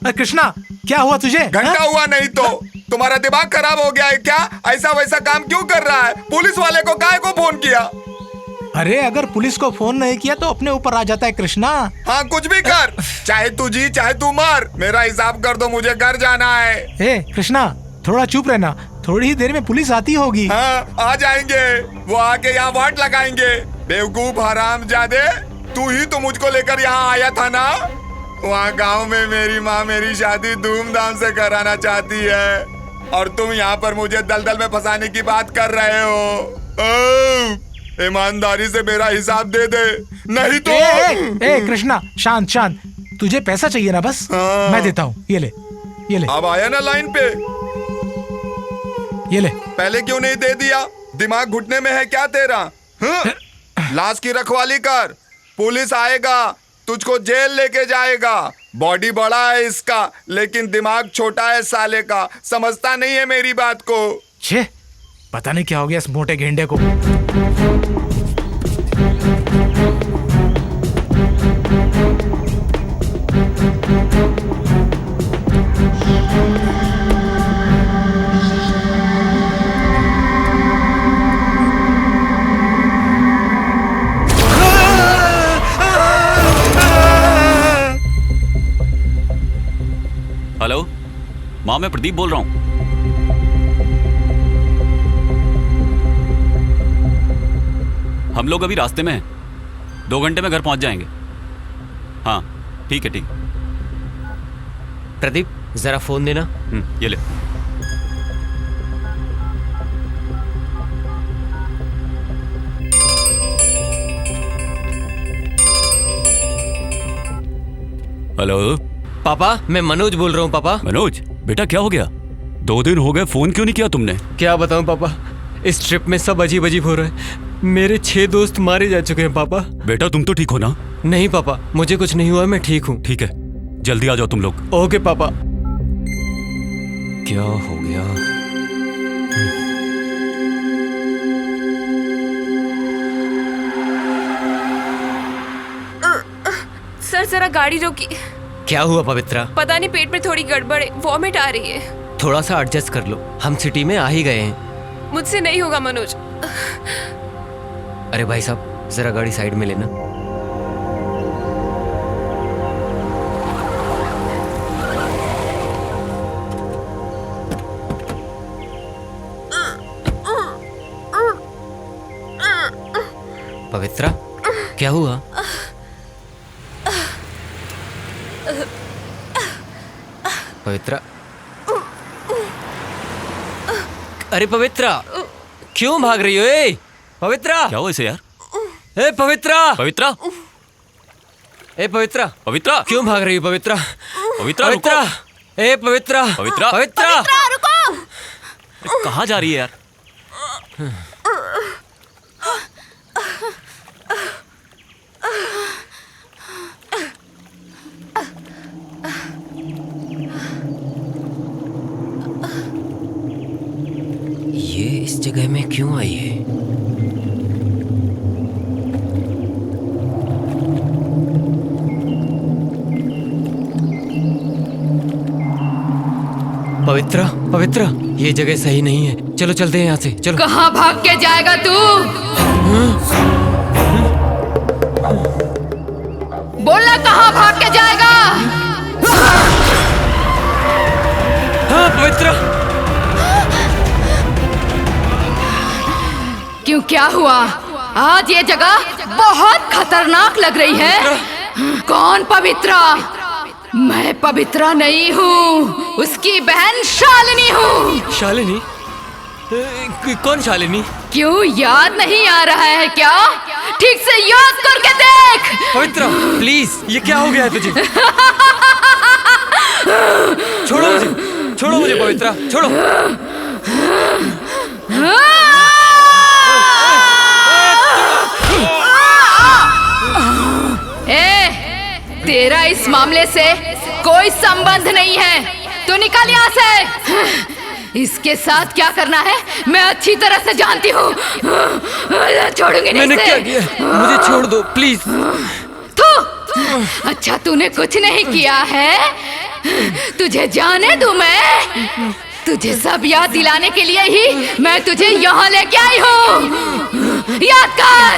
कृष्णा क्या हुआ तुझे? घंटा हुआ नहीं तो तुम्हारा दिमाग खराब हो गया है क्या? ऐसा वैसा काम क्यों कर रहा है? पुलिस वाले को काहे को फोन किया? अरे अगर पुलिस को फोन नहीं किया तो अपने ऊपर आ जाता है कृष्णा। हाँ कुछ भी कर, चाहे तू जी चाहे तू मर, मेरा हिसाब कर दो, मुझे घर जाना है। कृष्णा थोड़ा चुप रहना, थोड़ी ही देर में पुलिस आती होगी। हाँ आ जाएंगे, वो आके यहाँ वाट लगाएंगे। बेवकूफ हरामजादे, तू ही तो मुझको लेकर यहाँ आया था ना? वहाँ गांव में मेरी माँ मेरी शादी धूमधाम से कराना चाहती है और तुम यहाँ पर मुझे दलदल में फंसाने की बात कर रहे हो। ईमानदारी से मेरा हिसाब दे दे, नहीं तो कृष्णा शांत शांत, तुझे पैसा चाहिए ना? बस हाँ। मैं देता हूँ, ये ले ये ले। अब आया ना लाइन पे, ये ले। पहले क्यों नहीं दे दिया? दिमाग घुटने में है क्या तेरा? लाश की रखवाली कर, पुलिस आएगा तुझको जेल लेके जाएगा। बॉडी बड़ा है इसका लेकिन दिमाग छोटा है साले का, समझता नहीं है मेरी बात को। छे, पता नहीं क्या हो गया इस मोटे गेंडे को। हेलो माँ, मैं प्रदीप बोल रहा हूँ। हम लोग अभी रास्ते में हैं, 2 घंटे में घर पहुंच जाएंगे। हाँ ठीक है ठीक। प्रदीप जरा फोन देना। ये ले। हेलो पापा, मैं मनोज बोल रहा हूँ। पापा। मनोज बेटा क्या हो गया? 2 दिन हो गए, फोन क्यों नहीं किया तुमने? क्या बताऊं पापा, इस ट्रिप में सब अजीब अजीब हो रहा है। मेरे 6 दोस्त मारे जा चुके हैं पापा। बेटा तुम तो ठीक हो ना? नहीं पापा, मुझे कुछ नहीं हुआ, मैं ठीक हूँ। ठीक है, जल्दी आ जाओ तुम लोग। ओके पापा। क्या हो गया? सर जरा गाड़ी रोकी। क्या हुआ पवित्रा? पता नहीं पेट में थोड़ी गड़बड़ है, वॉमिट आ रही है। थोड़ा सा एडजस्ट कर लो, हम सिटी में आ ही गए हैं। मुझसे नहीं होगा मनोज। अरे भाई साहब जरा गाड़ी साइड में लेना। पवित्रा क्या हुआ? पवित्रा, अरे पवित्रा क्यों भाग रही हो? ए पवित्रा, क्या हुआ इसे यार? ए पवित्रा, पवित्रा, ए पवित्रा, पवित्रा क्यों भाग रही हो? पवित्रा, पवित्रा पवित्रा, ए पवित्रा, पवित्रा, पवित्रा, रुको। कहाँ जा रही है यार? ये इस जगह में क्यों आई है? पवित्रा, पवित्रा, ये जगह सही नहीं है, चलो चलते हैं यहाँ से, चलो। कहाँ भाग के जाएगा तू? बोलना कहाँ भाग के जाएगा? हाँ पवित्रा। क्यों, क्या हुआ? आज ये जगह बहुत खतरनाक लग रही है। कौन पवित्रा? मैं पवित्रा नहीं हूँ, उसकी बहन शालिनी हूँ। शालिनी? कौन शालिनी? क्यों याद नहीं आ रहा है क्या? ठीक से याद करके देख। पवित्रा प्लीज, ये क्या हो गया है तुझे? छोड़ो मुझे, छोड़ो मुझे पवित्रा, छोड़ो। तेरा इस मामले से कोई संबंध नहीं है, तू निकल यहाँ से। इसके साथ क्या करना है मैं अच्छी तरह से जानती हूँ। छोड़ूंगी नहीं। मैंने क्या किया? मुझे छोड़ दो प्लीज। थू, अच्छा तूने कुछ नहीं किया है। तुझे जाने दूं मैं। तुझे सब याद दिलाने के लिए ही मैं तुझे यहाँ लेके आई हूँ। याद कर।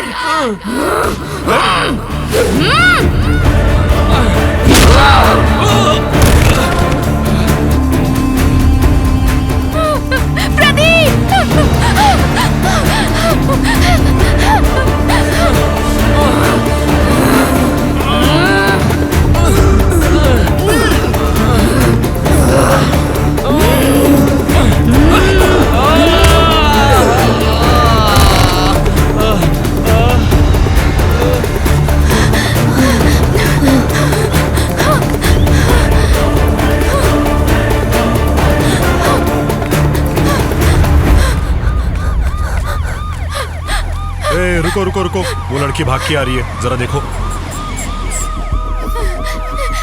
रुको रुको रुको, वो लड़की भाग के आ रही है, जरा देखो।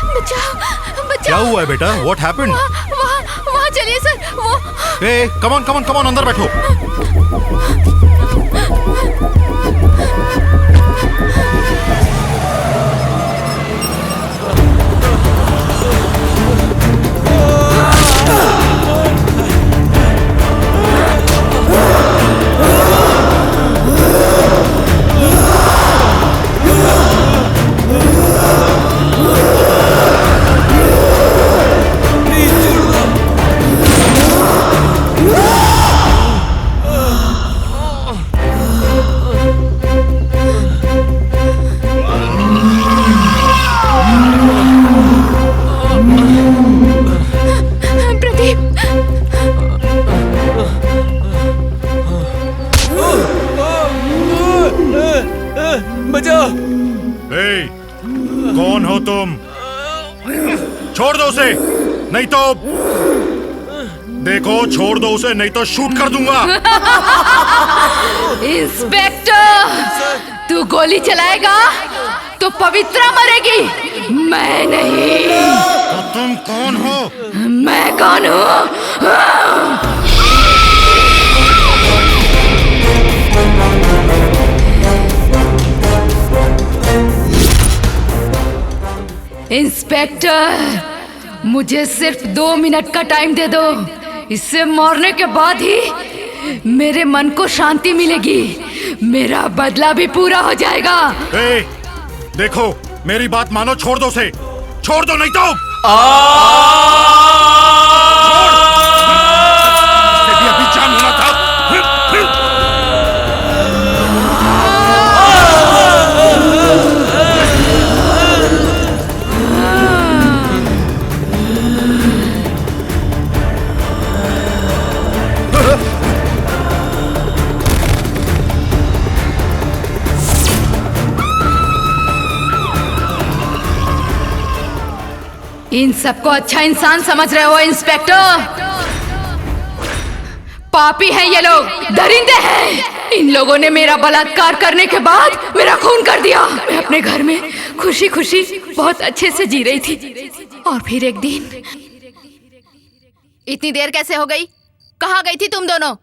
बचाओ, बचाओ। क्या हुआ है बेटा? What happened? वहाँ चलिए सर। वो come on come on come on, अंदर बैठो। कौन हो तुम? छोड़ दो उसे, नहीं तो देखो, छोड़ दो उसे नहीं तो शूट कर दूंगा। इंस्पेक्टर, तू गोली चलाएगा तो पवित्रा मरेगी, मैं नहीं। तो तुम कौन हो? मैं कौन हूँ? इंस्पेक्टर, मुझे सिर्फ 2 मिनट का टाइम दे दो। इससे मरने के बाद ही मेरे मन को शांति मिलेगी, मेरा बदला भी पूरा हो जाएगा। देखो, मेरी बात मानो, छोड़ दो उसे, छोड़ दो नहीं तो भी अभी जान होना था। इन सबको अच्छा इंसान समझ रहे हो इंस्पेक्टर? पापी हैं ये लोग, दरिंदे हैं। इन लोगों ने मेरा बलात्कार करने के बाद मेरा खून कर दिया। मैं अपने घर में खुशी खुशी बहुत अच्छे से जी रही थी, और फिर एक दिन। इतनी देर कैसे हो गई? कहाँ गई थी तुम दोनों?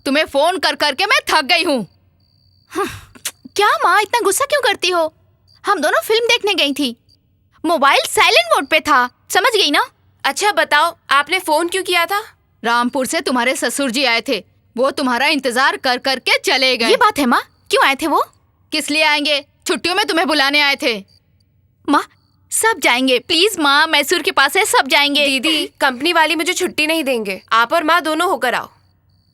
तुम्हें फोन कर करके मैं थक गई हूँ। क्या माँ, इतना गुस्सा क्यों करती हो? हम दोनों फिल्म देखने गई थी, मोबाइल साइलेंट मोड पे था, समझ गई ना? अच्छा बताओ, आपने फोन क्यों किया था? रामपुर से तुम्हारे ससुर जी आए थे, वो तुम्हारा इंतजार कर करके चले गए। ये बात है माँ? क्यों आए थे वो? किस लिए आएंगे? छुट्टियों में तुम्हें बुलाने आए थे। माँ, सब जाएंगे, प्लीज माँ, मैसूर के पास है, सब जाएंगे। दीदी, कंपनी वाली मुझे छुट्टी नहीं देंगे, आप और माँ दोनों होकर आओ।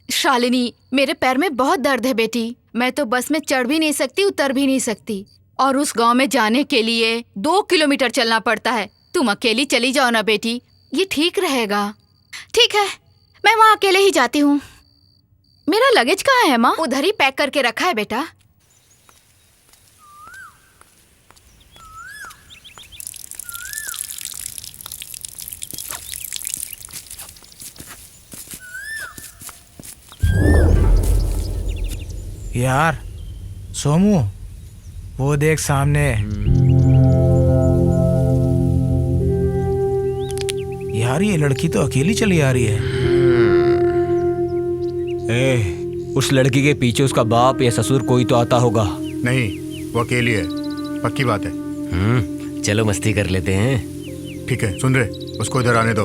शालिनी, मेरे पैर में बहुत दर्द है बेटी, मैं तो बस में चढ़ भी नहीं सकती, उतर भी नहीं सकती, और उस गांव में जाने के लिए 2 किलोमीटर चलना पड़ता है। तुम अकेली चली जाओ ना बेटी, ये ठीक रहेगा। ठीक है, मैं वहाँ अकेले ही जाती हूँ। मेरा लगेज कहाँ है माँ? उधर ही पैक करके रखा है बेटा। यार सोमू, वो देख सामने। यार ये लड़की तो अकेली चली आ रही है। उस लड़की के पीछे उसका बाप या ससुर कोई तो आता होगा। नहीं, वो अकेली है, पक्की बात है। चलो मस्ती कर लेते हैं। ठीक है, सुन रहे, उसको इधर आने दो,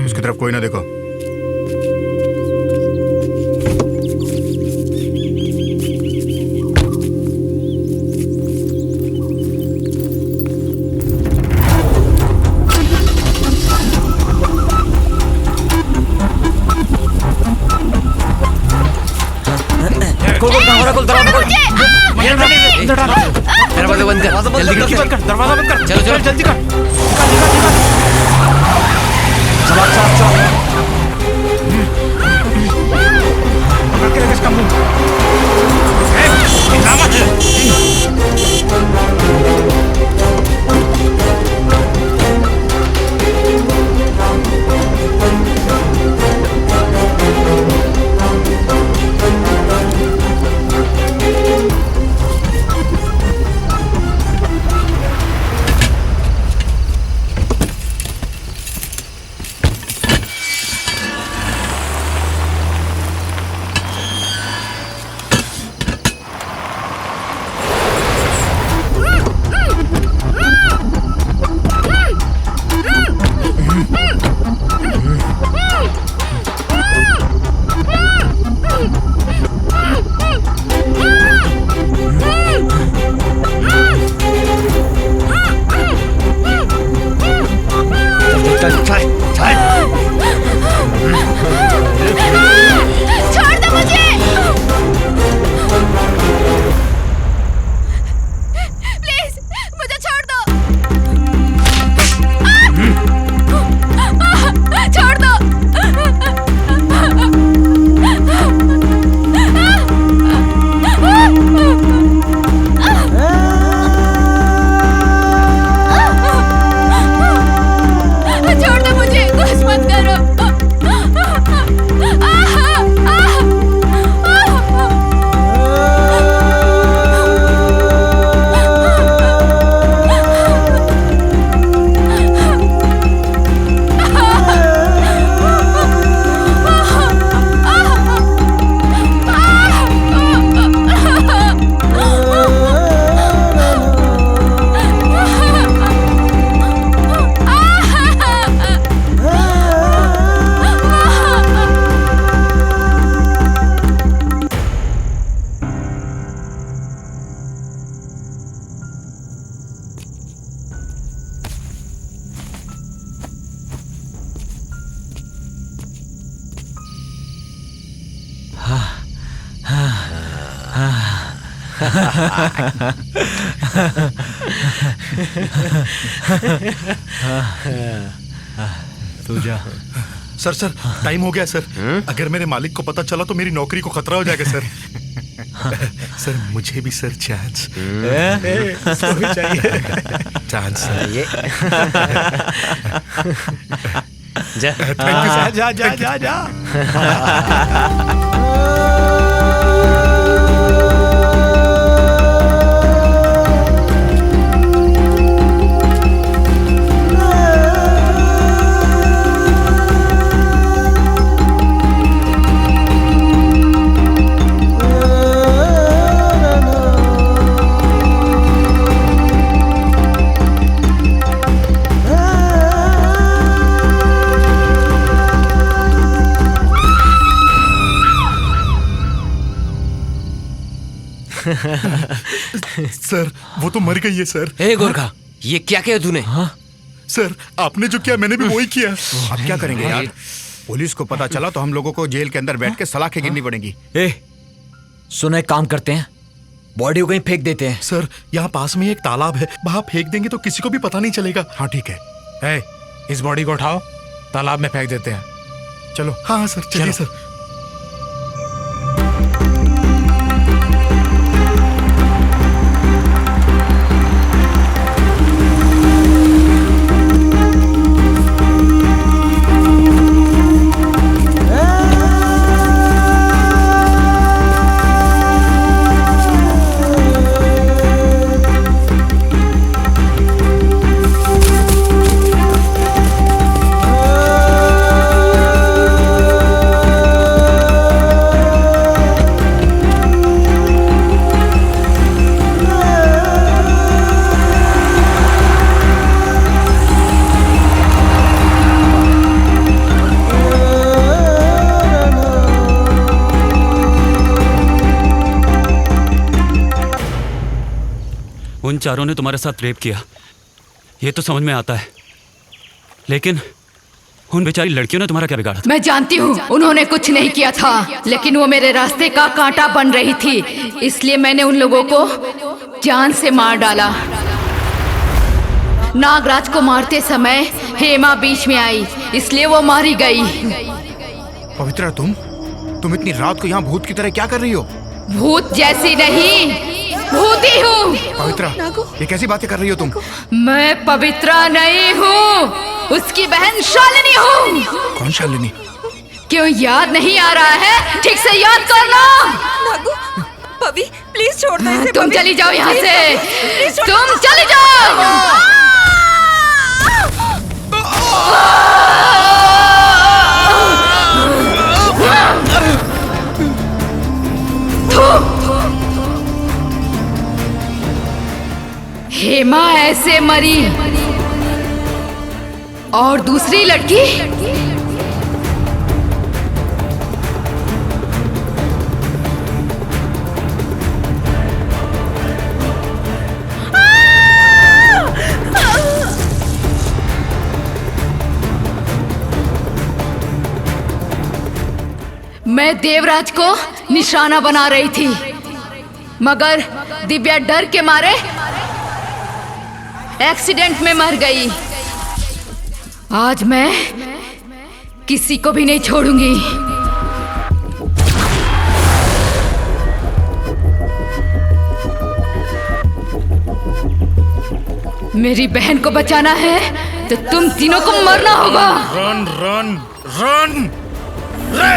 उसकी तरफ कोई ना देखो। दरवाजा बंद कर, जल्दी कर, दरवाजा बंद कर, चलो चलो जल्दी कर। पकड़ के रख इसका मुंह। तू जा। सर सर टाइम हो गया सर। अगर मेरे मालिक को पता चला तो मेरी नौकरी को खतरा हो जाएगा सर। सर मुझे भी सर चांस चाहिए। चांस ये जा थैंक यू सर। जा जा जा जा। सर वो तो मर गई है सर। ए गोरखा, ये क्या किया तूने? हाँ सर, आपने जो किया मैंने भी वही किया। अब क्या करेंगे यार? पुलिस को पता चला तो हम लोगों को जेल के अंदर बैठ के सलाखें गिननी पड़ेंगी। ए, सुनो एक काम करते हैं, बॉडी को कहीं फेंक देते हैं। सर यहाँ पास में एक तालाब है, वहाँ फेंक देंगे तो किसी को भी पता नहीं चलेगा। हाँ ठीक है। ए, इस बॉडी को उठाओ, तालाब में फेंक देते हैं। चलो। हाँ सर चलिए सर। उन चारों ने तुम्हारे साथ रेप किया, ये तो समझ में आता है, लेकिन उन बेचारी लड़कियों ने तुम्हारा क्या बिगाड़ा था? मैं जानती हूँ उन्होंने कुछ नहीं किया था, लेकिन वो मेरे रास्ते का कांटा बन रही थी, इसलिए मैंने उन लोगों को जान से मार डाला। नागराज को मारते समय हेमा बीच में आई, इसलिए वो मारी गई। पवित्रा, तुम इतनी रात को यहाँ भूत की तरह क्या कर रही हो? भूत जैसी नहीं, भूती हूँ। पवित्रा, ये कैसी बातें कर रही हो तुम? मैं पवित्रा नहीं हूँ, उसकी बहन शालिनी हूँ। कौन शालिनी? क्यों याद नहीं आ रहा है? ठीक से याद करना। नागू, पवी प्लीज छोड़ दो इसे। तुम पवी, चली जाओ यहाँ प्लीज से, प्लीज छोड़ तुम चली जाओ। हेमा ऐसे मरी और दूसरी लड़की मैं देवराज को निशाना बना रही थी, मगर दिव्या डर के मारे एक्सीडेंट में मर गई। आज मैं किसी को भी नहीं छोड़ूंगी। मेरी बहन को बचाना है तो तुम तीनों को मरना होगा। रन रन रन रे!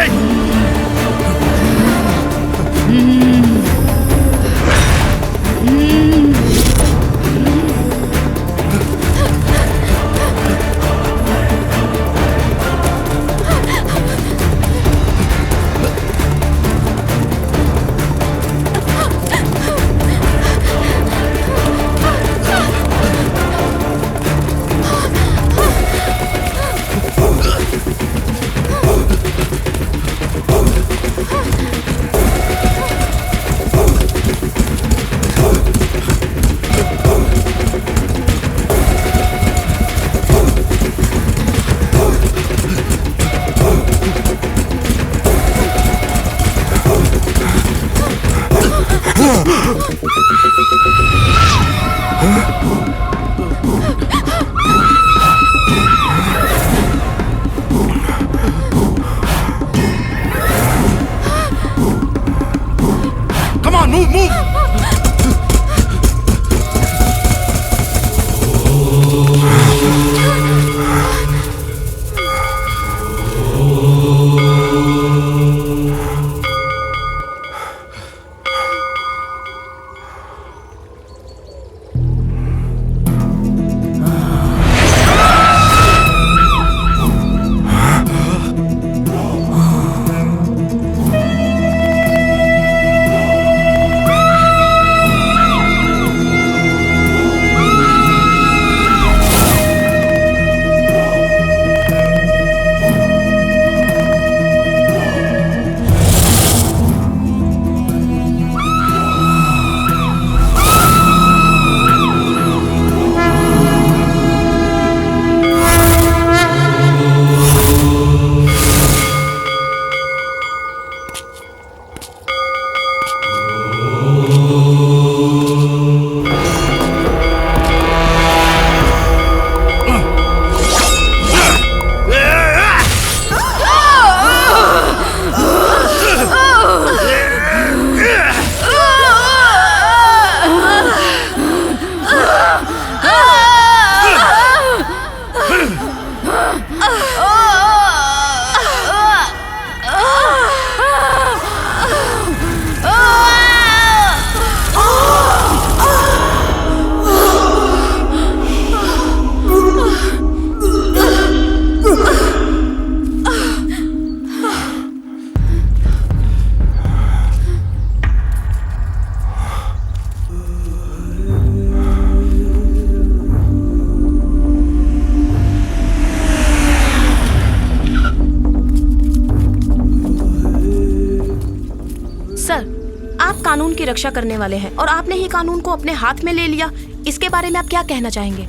कानून की रक्षा करने वाले हैं और आपने ही कानून को अपने हाथ में ले लिया। इसके बारे में आप क्या कहना चाहेंगे?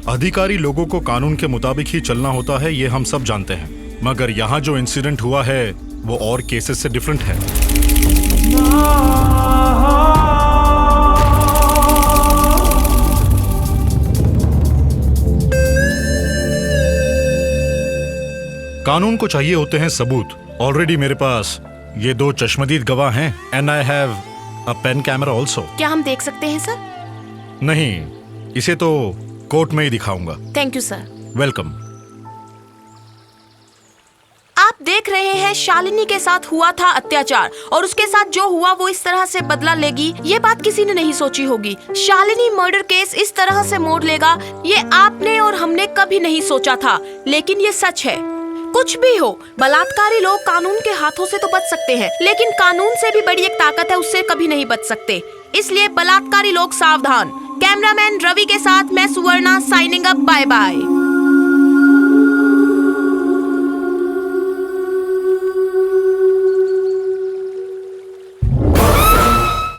अधिकारी लोगों को कानून के मुताबिक ही चलना होता है, ये हम सब जानते हैं। मगर यहाँ जो इंसिडेंट हुआ है वो और केसेस से डिफरेंट है। कानून को चाहिए होते हैं सबूत। ऑलरेडी मेरे पास ये 2 चश्मदीद गवाह हैं and I have a pen camera also. क्या हम देख सकते हैं सर? नहीं, इसे तो कोर्ट में ही दिखाऊंगा। Thank you sir. वेलकम। आप देख रहे हैं शालिनी के साथ हुआ था अत्याचार और उसके साथ जो हुआ वो इस तरह से बदला लेगी, ये बात किसी ने नहीं सोची होगी। शालिनी मर्डर केस इस तरह से मोड़ लेगा, ये आपने और हमने कभी नहीं सोचा था। लेकिन ये सच है। कुछ भी हो, बलात्कारी लोग कानून के हाथों से तो बच सकते हैं, लेकिन कानून से भी बड़ी एक ताकत है, उससे कभी नहीं बच सकते। इसलिए बलात्कारी लोग सावधान। कैमरामैन रवि के साथ मैं Suvarna signing up. Bye bye.